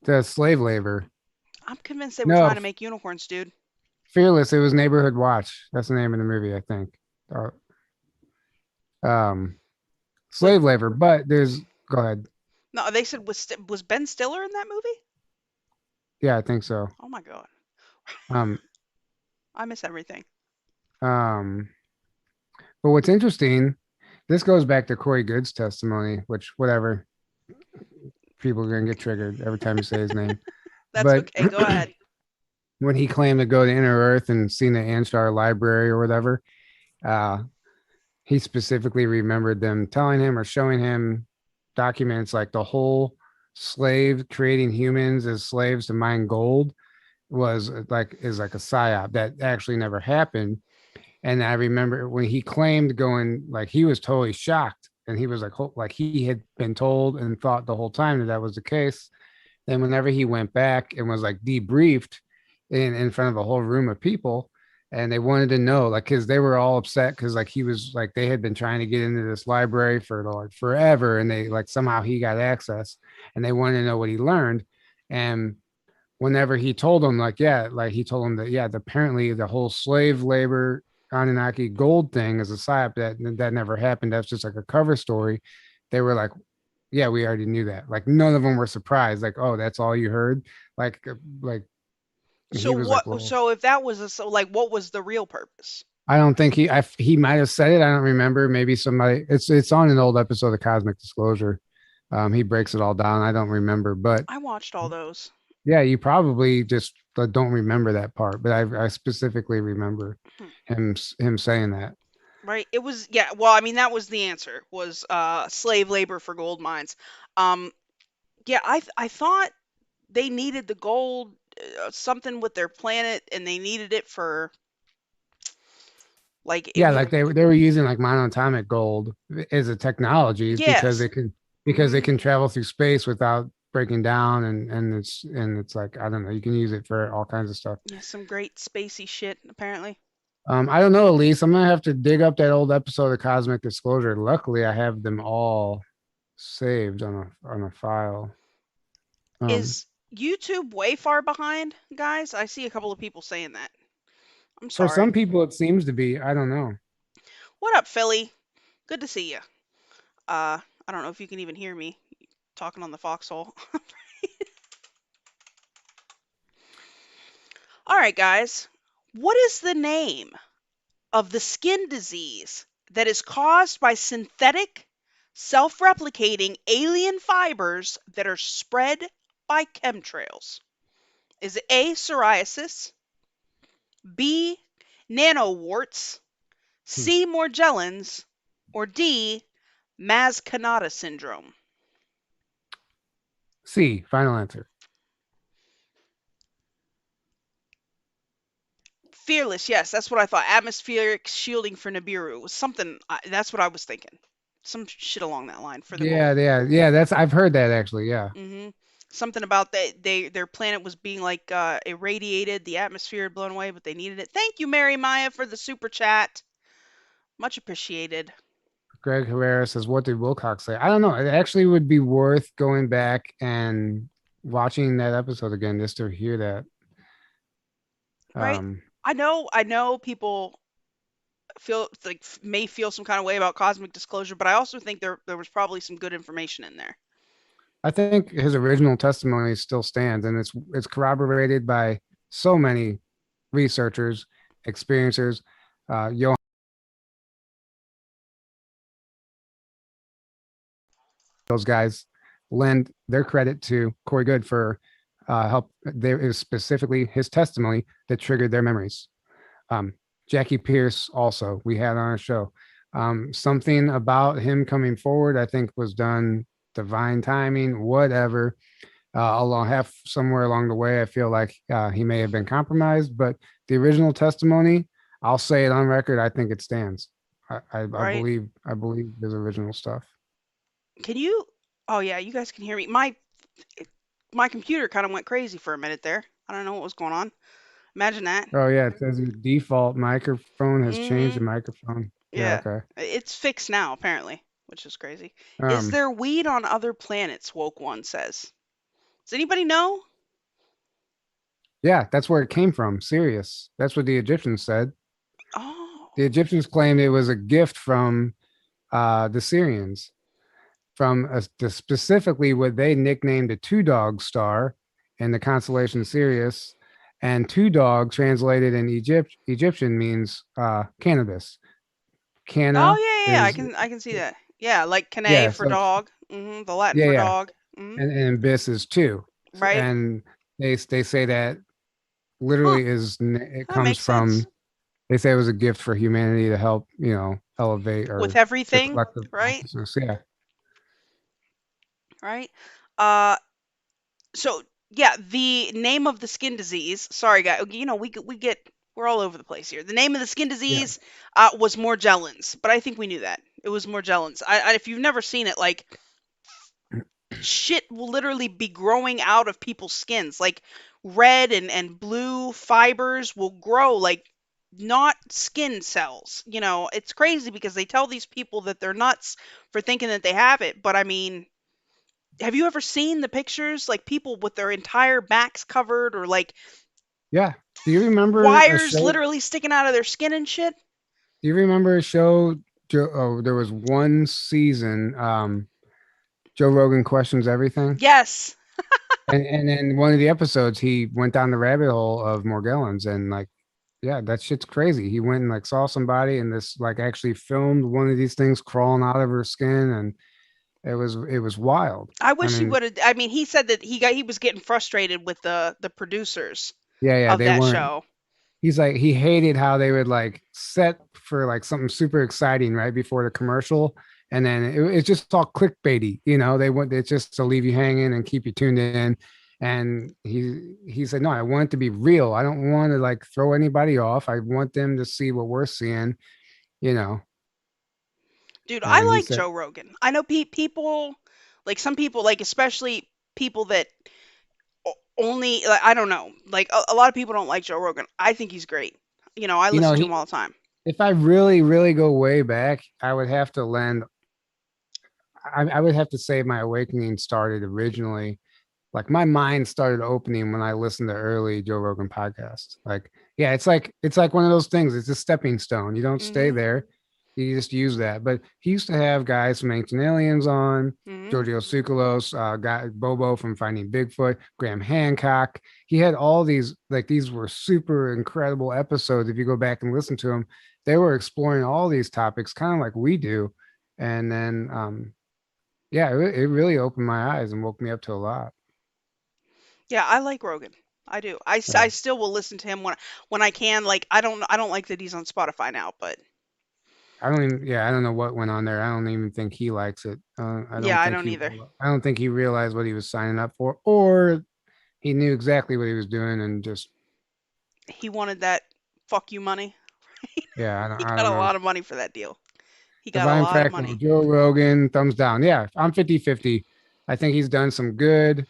The slave labor. I'm convinced they were No, trying to make unicorns, dude. Fearless. It was Neighborhood Watch. That's the name of the movie, I think. Uh, But slave labor, but there's Go ahead. No, they said was Ben Stiller in that movie? Yeah, I think so. Oh my god, Um, I miss everything. um, but what's interesting, this goes back to Corey Good's testimony, which whatever, people are gonna get triggered every time you say his name. That's But okay. Go ahead. when he claimed to go to Inner Earth and seen the Anstar library or whatever, uh, he specifically remembered them telling him or showing him documents like the whole slave creating humans as slaves to mine gold was like is like a psyop that actually never happened. And I remember when he claimed going, like he was totally shocked, and he was like he had been told and thought the whole time that that was the case. Then whenever he went back and was like debriefed in front of a whole room of people, and they wanted to know, like, because they were all upset because like he was like they had been trying to get into this library for like forever, and they like somehow he got access, and they wanted to know what he learned. And whenever he told them, like, yeah, like he told them that, yeah, apparently the whole slave labor Anunnaki gold thing is a psyop that never happened. That's just like a cover story. They were like, yeah, we already knew that. Like none of them were surprised. Like, oh, that's all you heard. Like So he was like, what? well, So if that was so, like, what was the real purpose? I don't think he might have said it. I don't remember. Maybe somebody. It's on an old episode of Cosmic Disclosure. He breaks it all down. I don't remember, but I watched all those. yeah, you probably just don't remember that part. But I specifically remember Hmm. him saying that. Right? It was, yeah. Well, I mean, that was the answer. Was slave labor for gold mines. Um, yeah, I thought they needed the gold, something with their planet, and they needed it for like it Yeah, was. like they were using like monatomic gold as a technology because Yes. it can travel through space without breaking down, and it's like I don't know, you can use it for all kinds of stuff. Yeah, some great spacey shit apparently. I don't know, Elise. I'm gonna have to dig up that old episode of Cosmic Disclosure. Luckily, I have them all saved on a file. Um, Is YouTube way far behind, guys? I see a couple of people saying that. I'm for sorry. some people, it seems to be. I don't know. What up, Philly? Good to see you. I don't know if you can even hear me talking on the Foxhole. All right, guys. What is the name of the skin disease that is caused by synthetic, self replicating alien fibers that are spread by chemtrails? Is it A, psoriasis, B, nanowarts, Hmm. C, Morgellons, or D, Mascanata syndrome? C. Final answer. Fearless, yes, that's what I thought. Atmospheric shielding for Nibiru was something. That's what I was thinking. Some shit along that line for the gold. Yeah. That's I've heard that actually. Yeah. Hmm. Something about their planet was being like irradiated, the atmosphere had blown away, but they needed it. Thank you, Mary Maya, for the super chat. Much appreciated. Greg Herrera says, "What did Wilcox say?" I don't know. It actually would be worth going back and watching that episode again just to hear that. Right? Um, I know people feel like may feel some kind of way about cosmic disclosure, but I also think there was probably some good information in there. I think his original testimony still stands, and it's corroborated by so many researchers, experiencers. Johan, those guys lend their credit to Corey Good for help. There is specifically his testimony that triggered their memories. Jackie Pierce also we had on our show. Something about him coming forward, I think, was done divine timing, whatever. Somewhere along the way, I feel like he may have been compromised, but the original testimony, I'll say it on record, I think it stands. Right? I believe his original stuff. Can you? Oh yeah, you guys can hear me. My computer kind of went crazy for a minute there. I don't know what was going on. Imagine that. Oh yeah, it says your default microphone has changed Hmm. the microphone. Yeah, Yeah. okay. It's fixed now, apparently, which is crazy. Is Um, there weed on other planets? Woke One says. Does anybody know? yeah, that's where it came from. Sirius. That's what the Egyptians said. Oh. The Egyptians claimed it was a gift from the Syrians from specifically what they nicknamed a two dog star in the constellation Sirius. And two dog translated in Egyptian means cannabis. Oh Canna yeah, yeah, is I can see that. Yeah, like canae yeah, for so dog. The Latin yeah, for yeah, dog. and abyss is two, Right. and they say that Huh. literally it That comes makes sense. from they say it was a gift for humanity to help elevate With or the everything, collective right? consciousness. Yeah, Right. Uh, so yeah, the name of the skin disease. Sorry, guys. We're all over the place here. The name of the skin yeah, disease was Morgellons, but I think we knew that it was Morgellons. If you've never seen it, like shit will literally be growing out of people's skins, like red and blue fibers will grow like not skin cells. It's crazy because they tell these people that they're nuts for thinking that they have it, but I mean, have you ever seen the pictures, like people with their entire backs covered or like yeah. Do you remember a wires show? literally sticking out of their skin and shit? Do you remember a show? Oh, there was one season. Joe Rogan questions everything. Yes. And in one of the episodes, he went down the rabbit hole of Morgellons and like, yeah, that shit's crazy. He went and like saw somebody and this like actually filmed one of these things crawling out of her skin, and it was wild. I I wish he mean, would have. I mean, he said that he was getting frustrated with the producers yeah, yeah, of they that weren't. show. He's like he hated how they would like set for like something super exciting right before the commercial, and then it's just all clickbaity. They want it's just to leave you hanging and keep you tuned in. And he said, no, I want it to be real. I don't want to like throw anybody off. I want them to see what we're seeing. You know. Dude, I And he like said, Joe Rogan. I know people, like some people, like especially people that only, like, I don't know, like a lot of people don't like Joe Rogan. I think he's great. I listen to him he all the time. if I really, really go way back, I would have to lend. I would have to say my awakening started originally like my mind started opening when I listened to early Joe Rogan podcasts. Like, yeah, it's like one of those things. It's a stepping stone. You don't stay Mhm. there. You just use that. But he used to have guys from Ancient Aliens on, Mhm. Giorgio Tsoukalos, guy Bobo from Finding Bigfoot, Graham Hancock. He had all these like these were super incredible episodes. If you go back and listen to them, they were exploring all these topics, kind of like we do. And then, yeah, it really opened my eyes and woke me up to a lot. Yeah, I like Rogan. I do. Yeah. I still will listen to him when I can. Like I don't like that he's on Spotify now, but I don't know what went on there. I don't even think he likes it. yeah, I don't either. I don't think he realized what he was signing up for, or he knew exactly what he was doing and just, He wanted that fuck you money. yeah, He I got don't a know. lot of money for that deal. He got a Divine lot of Fractal, money. Joe Rogan, thumbs down. Yeah, I'm 50-50. I think he's done some good.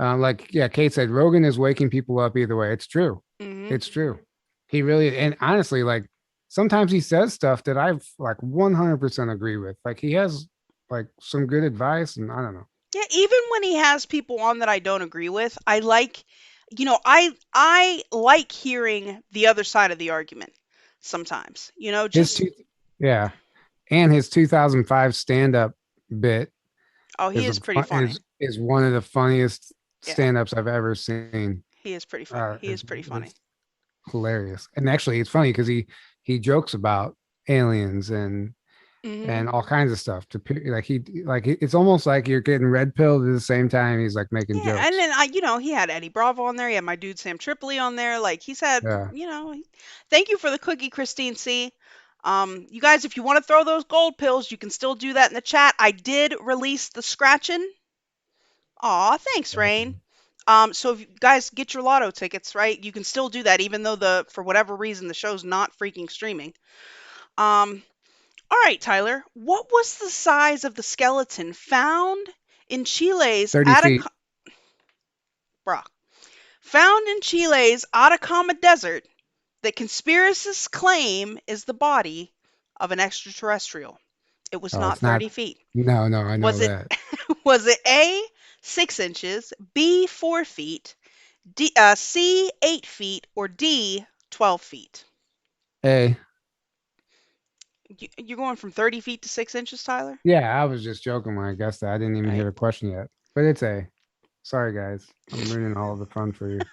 Like, yeah, Kate said, Rogan is waking people up either way. It's true. Mhm. It's true. He really, and honestly, like, sometimes he says stuff that I've like 100% agree with. Like, he has like some good advice, and I don't know. Yeah, even when he has people on that I don't agree with, I like, I like hearing the other side of the argument sometimes. His Just two, yeah, and his 2005 stand-up bit oh, he is pretty funny. is one of the funniest Yeah, stand-ups I've ever seen. he is pretty funny. He is It's, pretty funny. it's hilarious, and actually, it's funny because he jokes about aliens Mhm. and all kinds of stuff. It's almost like you're getting red pilled at the same time. He's like making Yeah, and jokes. then he had Eddie Bravo on there. He had my dude Sam Tripoli on there. Like he's had, Yeah, thank you for the cookie, Christine C. You guys, if you want to throw those gold pills, you can still do that in the chat. I did release the scratching. Aw, thanks, Rain. So if you guys get your lotto tickets, right? You can still do that, even though for whatever reason the show's not freaking streaming. Um, all right, Tyler, what was the size of the skeleton found in Chile's 30 feet. Atacama Desert that conspiracists claim is the body of an extraterrestrial? It was Oh, not it's not. 30 feet. No, no, I know Was it that. was it A, 6 inches, B, 4 feet, C, 8 feet, or D, 12 feet? A. You're going from 30 feet to 6 inches, Tyler? Yeah, I was just joking when I guessed that. I didn't even hear Right. the question yet. But it's A. Sorry, guys. I'm ruining all of the fun for you.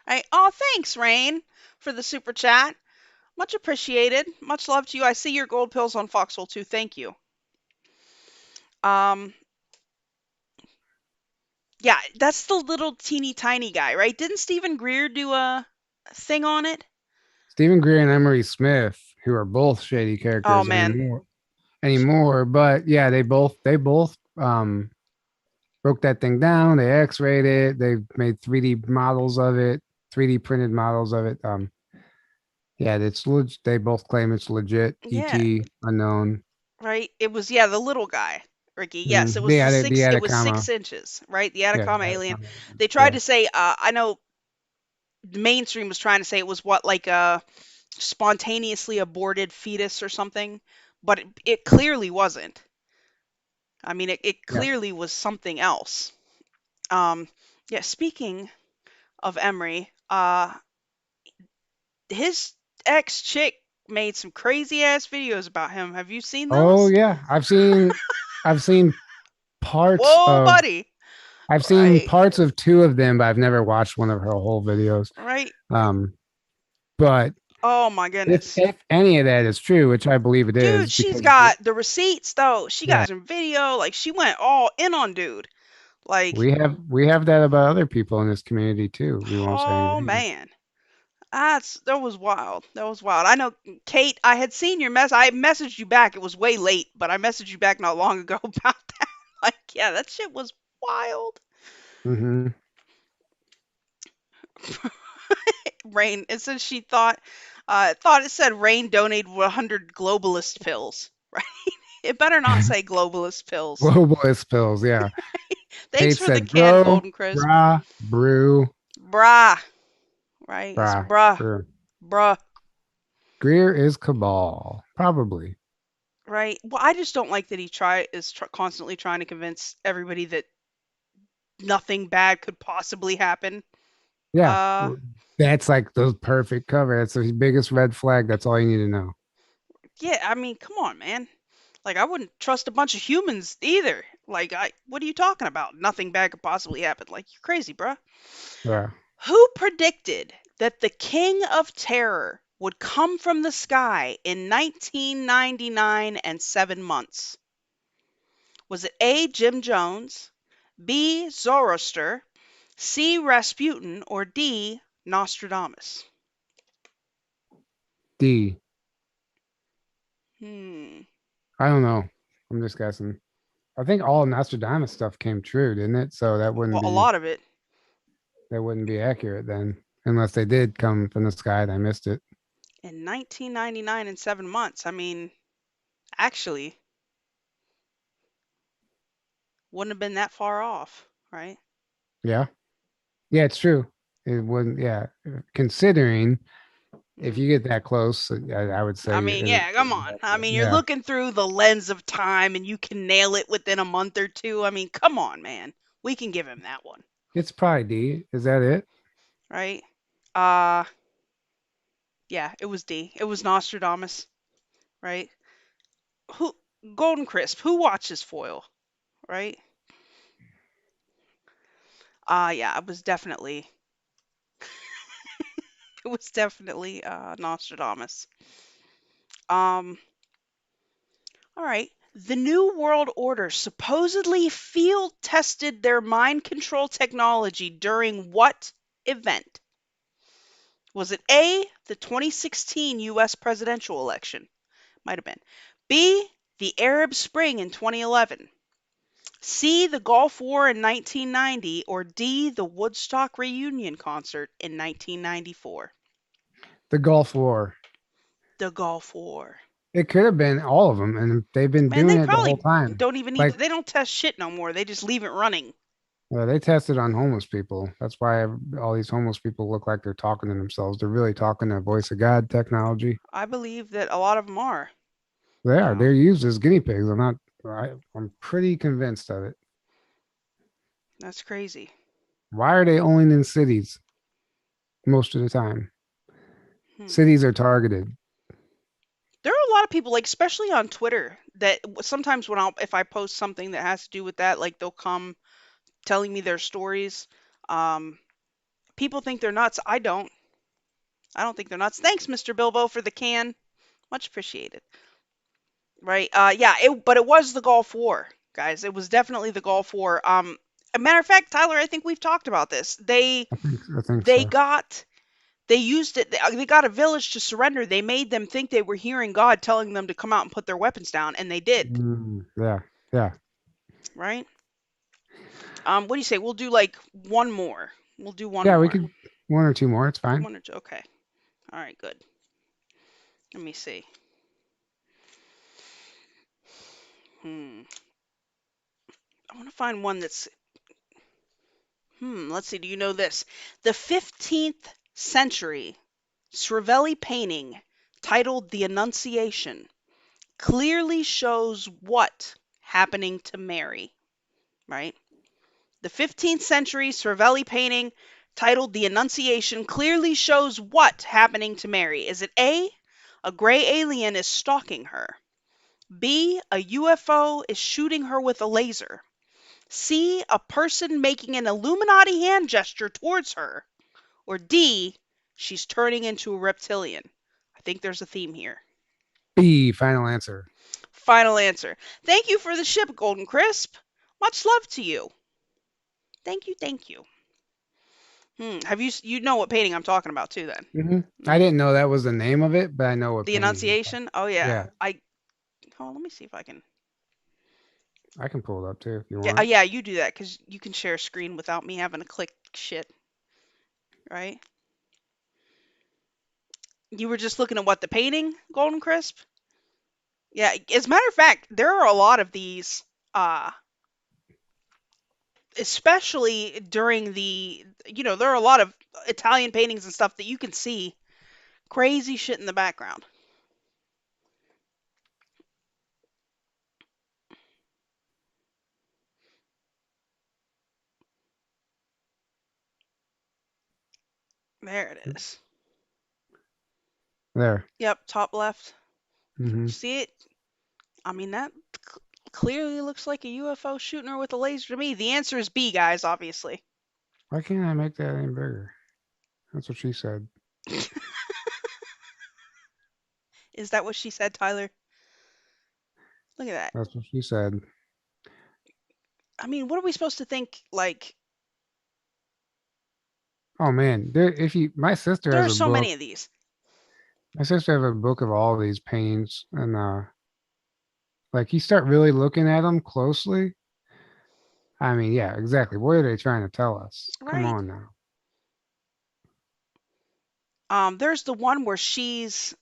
Right. Oh, thanks, Rain, for the super chat. Much appreciated. Much love to you. I see your gold pills on Foxhole too. Thank you. Um, yeah, that's the little teeny tiny guy, right? Didn't Stephen Greer do a thing on it? Stephen Greer and Emery Smith, who are both shady Oh characters man. anymore. But yeah, they both broke that thing down. They X-rayed it. They made 3D models of it, 3D printed models of it. Yeah, they both claim it's legit. Yeah, ET unknown. right. It was the little guy, Ricky. Yes, it was The it was Atacama. 6 inches, right? The Yeah, Atacama the alien. Atacama. They tried Yeah. to say, I know the mainstream was trying to say it was what, like a spontaneously aborted fetus or something, but it clearly wasn't. I mean, it Yeah. clearly was something else. Um, yeah. Speaking of Emery, his ex chick made some crazy ass videos about him. Have you seen Oh those? yeah. I've seen parts Whoa, of buddy. I've seen Right, parts of two of them, but I've never watched one of her whole videos. right. Um, but Oh my if goodness. if any of that is true, which I believe it Dude, is, she's because got the receipts though. She yeah, got some video. Like she went all in on dude. Like, we have that about other people in this community too. We won't say any oh names. man. That was wild. That was wild. I know, Kate, I had seen your mess. I messaged you back. It was way late, but I messaged you back not long ago about that. Like, yeah, that shit was wild. Hmm. Rain, it says she thought it said Rain donated 100 globalist pills. Right? It better not say globalist pills. Globalist pills, yeah. Thanks Kate for the said, canned "Bro, golden crisp. brah, brew, Brah. Right? It's brah, bruh. brew." Bruh. Greer is cabal, probably. Right? Well, I just don't like that he is constantly trying to convince everybody that nothing bad could possibly happen. Yeah, Uh, that's like the perfect cover. That's the biggest red flag. That's all you need to know. yeah, I mean, come on, man. Like, I wouldn't trust a bunch of humans either. Like, what are you talking about? Nothing bad could possibly happen. Like, you're crazy, bruh. Yeah. Who predicted that the King of Terror would come from the sky in 1999 and 7 months? Was it A. Jim Jones, B. Zoroaster, C. Rasputin, or D. Nostradamus? D. Hmm. I don't know. I'm just guessing. I think all Nostradamus stuff came true, didn't it? So that wouldn't Well, a be lot of it. accurate then, unless they did come from the sky and I missed it. In 1999 and 7 months. I mean, actually, wouldn't have been that far off, right? Yeah. Yeah, it's true. It wouldn't. Yeah, considering if Mm. you get that close, I would I say mean, yeah, come on. I mean, you're yeah, looking through the lens of time and you can nail it within a month or two. I mean, come on, man. We can give him that one, it's probably D. Is that it? right? Uh, yeah, it was D. It was Nostradamus, right? Who Golden Crisp, who watches Foil, right? Yeah, it was definitely Nostradamus. Um, all right. The New World Order supposedly field tested their mind control technology during what event? Was it A, the 2016 US presidential election? Might have been. B, the Arab Spring in 2011. C, the Gulf War in 1990. Or D, the Woodstock reunion concert in 1994. The Gulf War. The Gulf War. It could have been all of them, and they've been Man, doing they it the whole probably time. don't even need Like, to, they don't test shit no more. They just leave it running. well, they tested on homeless people. That's why all these homeless people look like they're talking to themselves. They're really talking to voice of God technology. I believe that a lot of them are. They You are. know, They're used as guinea pigs. I'm pretty convinced of it. that's crazy. Why are they only in cities most of the time? Hmm. Cities are targeted. lot of people, like especially on Twitter, that sometimes if I post something that has to do with that, like they'll come telling me their stories. Um, People think they're nuts. I don't. I don't think they're nuts. Thanks, Mr. Bilbo, for the can. Much appreciated. Right. Yeah. But it was the Gulf War, guys. It was definitely the Gulf War. A matter of fact, Tyler, I think we've talked about this. I think They so. got they used it. They got a village to surrender. They made them think they were hearing God telling them to come out and put their weapons down, and they did. Yeah. Yeah. Right. What do you say? We'll do like one more. We'll do one Yeah, more. we could one or two more. It's fine. One or two. Okay. All right. Good. Let me see. I want to find one that's. Let's see. Do you know this? The 15th century Cervelli painting titled "The Annunciation" clearly shows what happening to Mary. Right. The 15th century Cervelli painting titled "The Annunciation" clearly shows what happening to Mary. Is it A, a gray alien is stalking her? B, a UFO is shooting her with a laser? C, a person making an Illuminati hand gesture towards her? Or D, she's turning into a reptilian? I think there's a theme here. B, final answer. Final answer. Thank you for the ship, Golden Crisp. Much love to you. Thank you, thank you. Have you know what painting I'm talking about too then? I didn't know that was the name of it, but I know what The painting. Annunciation? Oh yeah. Yeah. Let me see if I can. I can pull it up too if you Yeah, want. yeah, you do that because you can share a screen without me having to click shit. Right? You were just looking at what, the painting, Golden Crisp? Yeah, as a matter of fact, there are a lot of these, especially during there are a lot of Italian paintings and stuff that you can see crazy shit in the background. There it is. There. Yep, top left. Mm-hmm. See it? I mean, that clearly looks like a UFO shooting her with a laser to me. The answer is B, guys, obviously. Why can't I make that any bigger? That's what she said. Is that what she said, Tyler? Look at that. That's what she said. I mean, what are we supposed to think? Like, Oh man, my sister there are has a so book. many of these. My sister has a book of all these paintings, and like you start really looking at them closely. I mean, yeah, exactly. What are they trying to tell us? Come Right. on now. There's the one where she's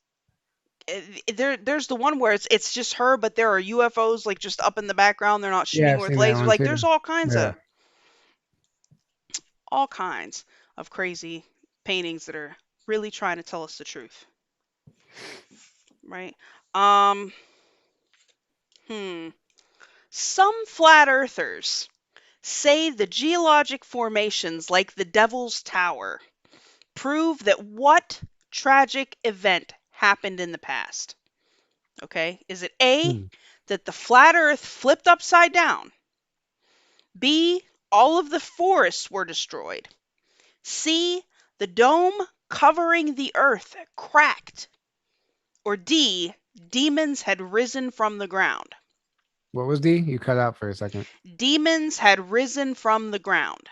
there's the one where it's just her, but there are UFOs like just up in the background. They're not Yeah, shooting I've her with seen that lasers. one Like, too. there's Yeah. all kinds of crazy paintings that are really trying to tell us the truth. Right? Some flat earthers say the geologic formations like the Devil's Tower prove that what tragic event happened in the past? Okay, is it A, that the flat earth flipped upside down? B, all of the forests were destroyed? C, the dome covering the earth cracked? Or D, demons had risen from the ground? What was D? You cut out for a second. Demons had risen from the ground.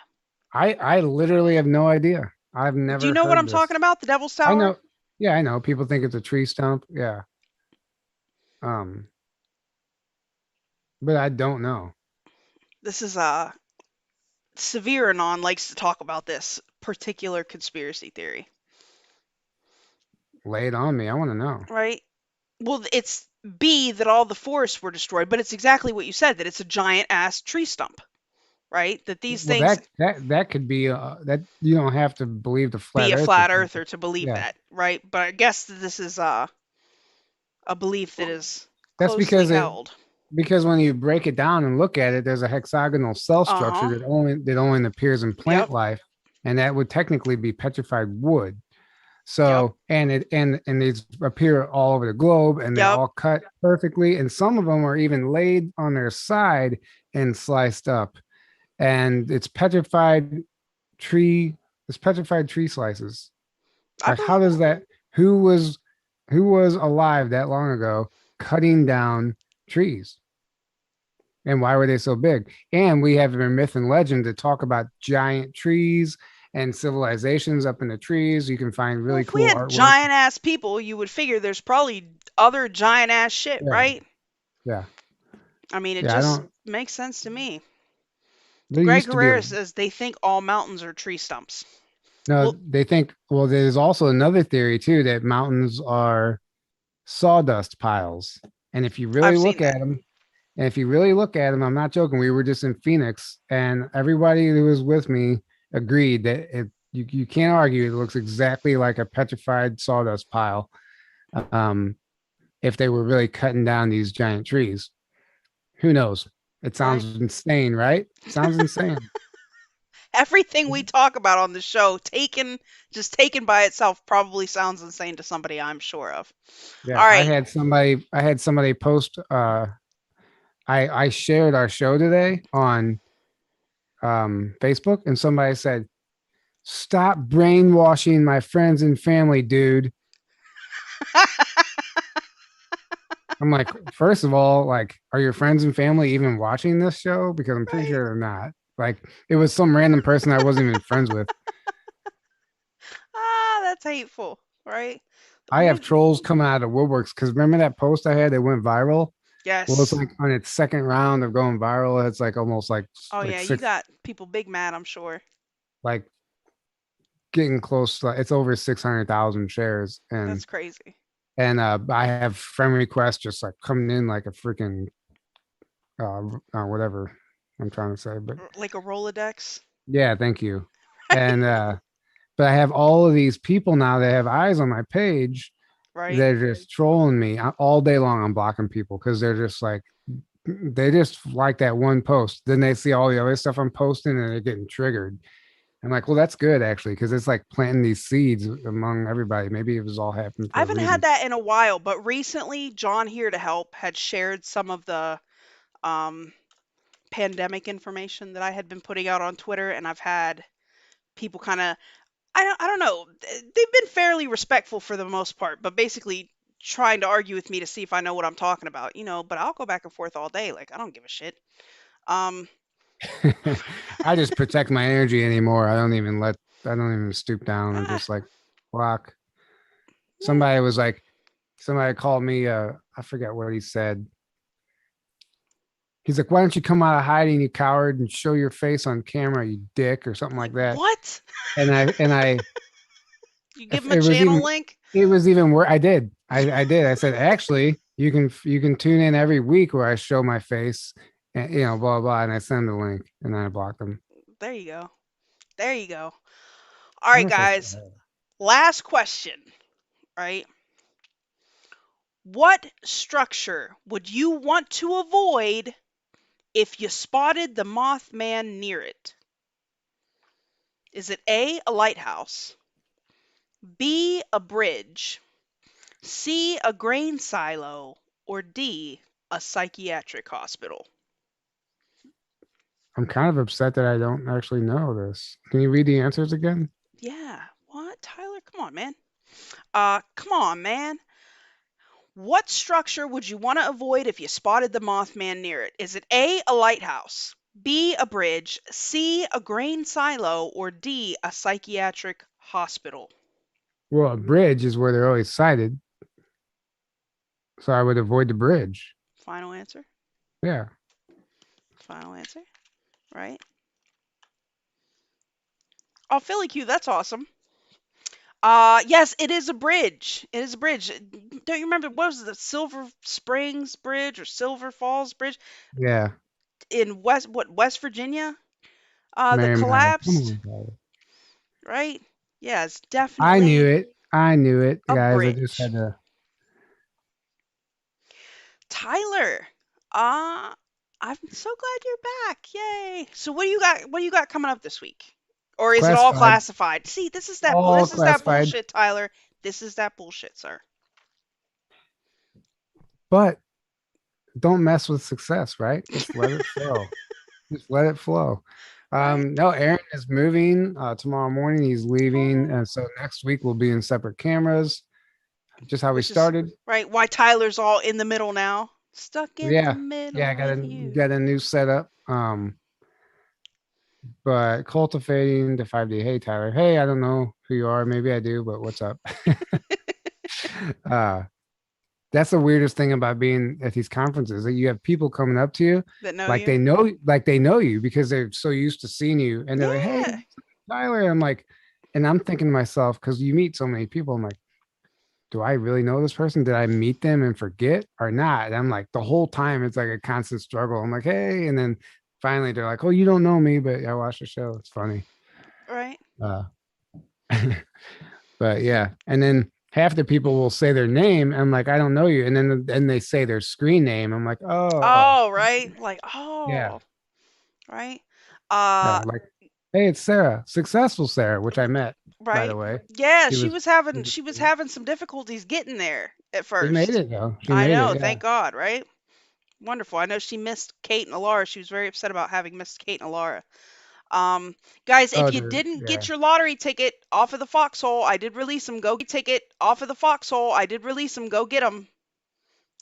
I literally have no idea. I've never. Do you know what I'm talking about? The Devil's Tower? I know. Yeah, I know. People think it's a tree stump. Yeah. But I don't know. This is Severe Anon likes to talk about this particular conspiracy theory. Lay it on me. I want to know. Right? Well, it's B, that all the forests were destroyed, but it's exactly what you said, that it's a giant ass tree stump. Right? That these things that could be that you don't have to believe the flat be a earth flat earther to believe that, right? But I guess this is a belief that is that's closely held. Because when you break it down and look at it, there's a hexagonal cell structure that only appears in plant life, and that would technically be petrified wood. So and these appear all over the globe, and they're Yep. all cut perfectly, and some of them are even laid on their side and sliced up. And tree, it's petrified tree slices. I Like, how believe does that. that? Who was alive that long ago cutting down trees? And why were they so big? And we have a myth and legend to talk about giant trees and civilizations up in the trees. You can find Well, really if we cool had artwork. giant ass people, you would figure there's probably other giant ass shit, Yeah, right? yeah, I mean, it yeah. I just don't. makes sense to me. There Greg used to be a Herrera says they think all mountains are tree stumps. no. Well, They think. Well, there's also another theory too that mountains are sawdust piles, and if you really I've seen look at that. them, and if you really look at them, I'm not joking. We were just in Phoenix, and everybody who was with me agreed that you can't argue. It looks exactly like a petrified sawdust pile. Um, if they were really cutting down these giant trees, who knows? It Right. sounds insane, right? It sounds insane. Everything we talk about on the show, taken by itself, probably sounds insane to somebody I'm sure of. Yeah, All I right. had somebody. I had somebody post. I shared our show today on Facebook, and somebody said, "Stop brainwashing my friends and family, dude." I'm like, first of all, like, are your friends and family even watching this show? Because I'm pretty Right. sure they're not. Like, it was some random person I wasn't even friends with. Ah, that's hateful, right? I have We trolls coming out of woodworks because remember that post I had that went viral? Well, it's yes. like on its second round of going viral. It's like almost Oh like yeah, you six, got people big mad, I'm sure. like getting close. It's over 600,000 shares, That's crazy. and I have friend requests just like coming in like a freaking whatever I'm trying to say, but Like a Rolodex, yeah, thank you. And but I have all of these people now that have eyes on my page. right? They're just trolling me all day long. I'm blocking people because they're just like they just like that one post. Then they see all the other stuff I'm posting and they're getting triggered. I'm like, well, that's good actually, because it's like planting these seeds among everybody. Maybe it was all happening I for a haven't had reason. that in a while, but recently John here to help had shared some of the um pandemic information that I had been putting out on Twitter, and I've had people kind of I don't know. They've been fairly respectful for the most part, but basically trying to argue with me to see if I know what I'm talking about, but I'll go back and forth all day. Like, I don't give a shit. Um, I just protect my energy anymore. I don't even stoop down. I'm ah, just like block. yeah, Somebody was like, somebody called me, I forget what he said. He's like, why don't you come out of hiding, you coward, and show your face on camera, you dick, or something like like that. what? And I, You give if him a channel link? it was even worse. I did. I said, actually, you can tune in every week where I show my face, and blah blah. And I send the link, and then I block them. There you go. There you go. All I right, wish I still guys. had it. Last question, right? What structure would you want to avoid if you spotted the Mothman near it? Is it A, lighthouse, B, a bridge, C, a grain silo, or D, a psychiatric hospital? I'm kind of upset that I don't actually know this. Can you read the answers again? Yeah. What? Tyler, come on, man. Come on, man. What structure would you want to avoid if you spotted the Mothman near it? Is it A, a lighthouse, B, a bridge, C, a grain silo, or D, a psychiatric hospital? Well, a bridge is where they're always sighted, so I would avoid the bridge. Final answer? Yeah. Final answer? Right? Oh, Philly Q, that's awesome. Yes, it is a bridge. It is a bridge. Don't you remember what was it, the Silver Springs Bridge or Silver Falls Bridge Yeah. in West Virginia? That Mary Myers. Come collapsed, on, guys. right? Yeah, it's I knew definitely it. I knew it, a guys. I just bridge. had to. Tyler, uh, I'm so glad you're back. Yay. So what do you got coming up this week? Or is it all Classified. classified? See, All this is that classified. bullshit, Tyler. This is that bullshit, sir. But don't mess with success, right? Just let it flow. Just let it flow. Right? No, Aaron is moving tomorrow morning. He's leaving, Oh, and so next week we'll be in separate cameras. Just how we which is started. right. Why Tyler's all in the middle now? Stuck in the Yeah, yeah. middle I got with a you. got a new setup. But cultivating the 5D. Hey, Tyler. Hey, I don't know who you are. Maybe I do, but what's up? uh, that's the weirdest thing about being at these conferences that you have people coming up to you That know you? like they know you because they're so used to seeing you, and they're like, "Hey, Yeah. Tyler." I'm like, and I'm thinking to myself because you meet so many people. I'm like, do I really know this person? Did I meet them and forget or not? And I'm like, the whole time it's like a constant struggle. I'm like, hey, and then finally they're like, oh, you don't know me, but I watched the show. It's funny. Right. Uh, but yeah, and then half the people will say their name. I'm like, I don't know you, and then they say their screen name. I'm like, oh, Oh, right. Like, yeah, oh, right. Uh, like, hey, it's Sarah, successful Sarah, which I met by the right. way. Yeah, She was, she was having some difficulties getting there at she made first. it though. She I made it. know, Yeah. thank God, right? Wonderful. I know she missed Kate and Alara. She was very upset about having missed Kate and Alara. Um, guys, if Oh, you didn't yeah. get your lottery ticket off of the Foxhole, I did release them. Go get them.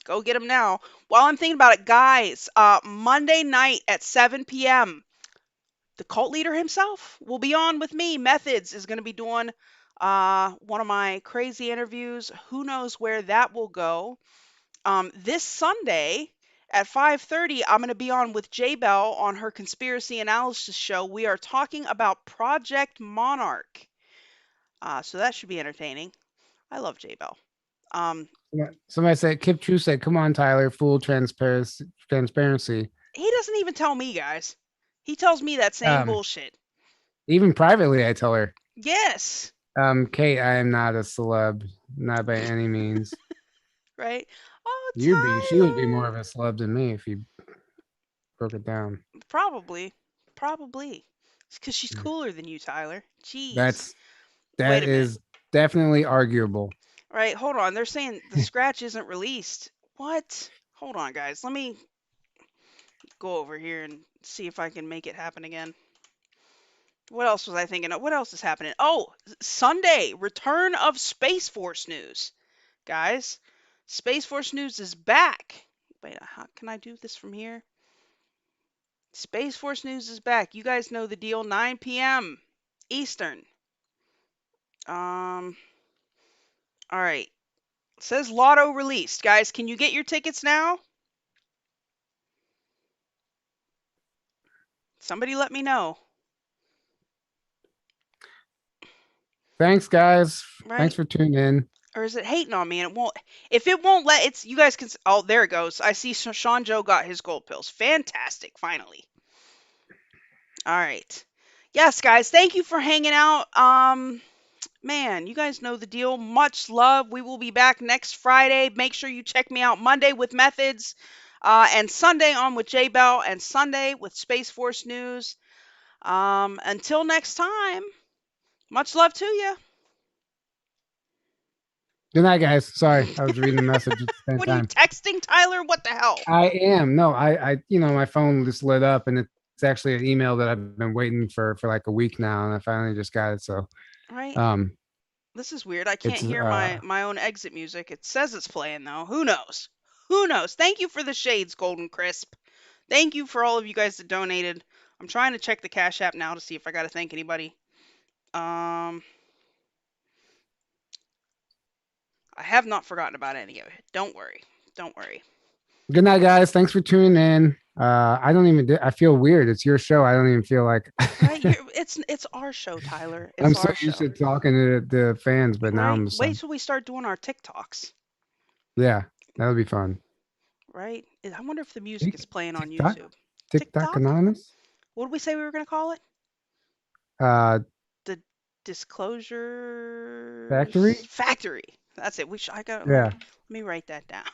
Go get them now. While I'm thinking about it, guys, Monday night at 7 p.m., the cult leader himself will be on with me. Methods is going to be doing one of my crazy interviews. Who knows where that will go? This Sunday at 5:30, I'm going to be on with J Bell on her conspiracy analysis show. We are talking about Project Monarch. So that should be entertaining. I love J Bell. Um, Somebody said, Kip True said, come on, Tyler, full transparency. he doesn't even tell me, guys. He tells me that same Um, bullshit. even privately, I tell her, Yes, Kate, I am not a celeb, not by any means. right? Oh, She would be more Tyler. of a celeb than me if you broke it down. Probably. Probably. It's because she's cooler than you, Tyler. Jeez. That's Wait that a minute. is definitely arguable. Right, hold on. They're saying the scratch isn't released. What? Hold on, guys. Let me go over here and see if I can make it happen again. What else was I thinking of? What else is happening? Oh, Sunday, return of Space Force news. Guys, Space Force news is back. Wait, how can I do this from here? Space Force news is back. You guys know the deal. 9 p.m. Eastern. All right. It says Lotto released. Guys, can you get your tickets now? Somebody let me know. Thanks, guys. Thanks Right? for tuning in. Or is it hating on me and it won't? If it won't let, it's you guys can. Oh, there it goes. I see Sean Joe got his gold pills. Fantastic. Finally. All right. Yes, guys. Thank you for hanging out. Man, you guys know the deal. Much love. We will be back next Friday. Make sure you check me out Monday with Methods, and Sunday on with J Bell, and Sunday with Space Force News. Until next time, much love to you. Good night, guys. Sorry, I was reading the message at the same What are you time. texting, Tyler? What the hell? I am. No, my phone just lit up, and it's actually an email that I've been waiting for like a week now, and I finally just got it. So, Right? um, This is weird. I can't it's hear my own exit music. It says it's playing though. Who knows? Who knows? Thank you for the shades, Golden Crisp. Thank you for all of you guys that donated. I'm trying to check the Cash App now to see if I got to thank anybody. I have not forgotten about any of it. Don't worry. Don't worry. good night, guys. Thanks for tuning in. I don't even. I feel weird. It's your show. I don't even feel like. Right? It's our show, Tyler. I'm It's so our used show. to talking to the fans, but now Right? I'm just Wait like, till we start doing our TikToks. yeah, that'll be fun. Right? I wonder if the music Tick, is playing on TikTok, YouTube. TikTok TikTok? Anonymous. What did we say we were going to call it? Uh, The Disclosures Factory. Factory. That's it. I got. Yeah. Let me write that down.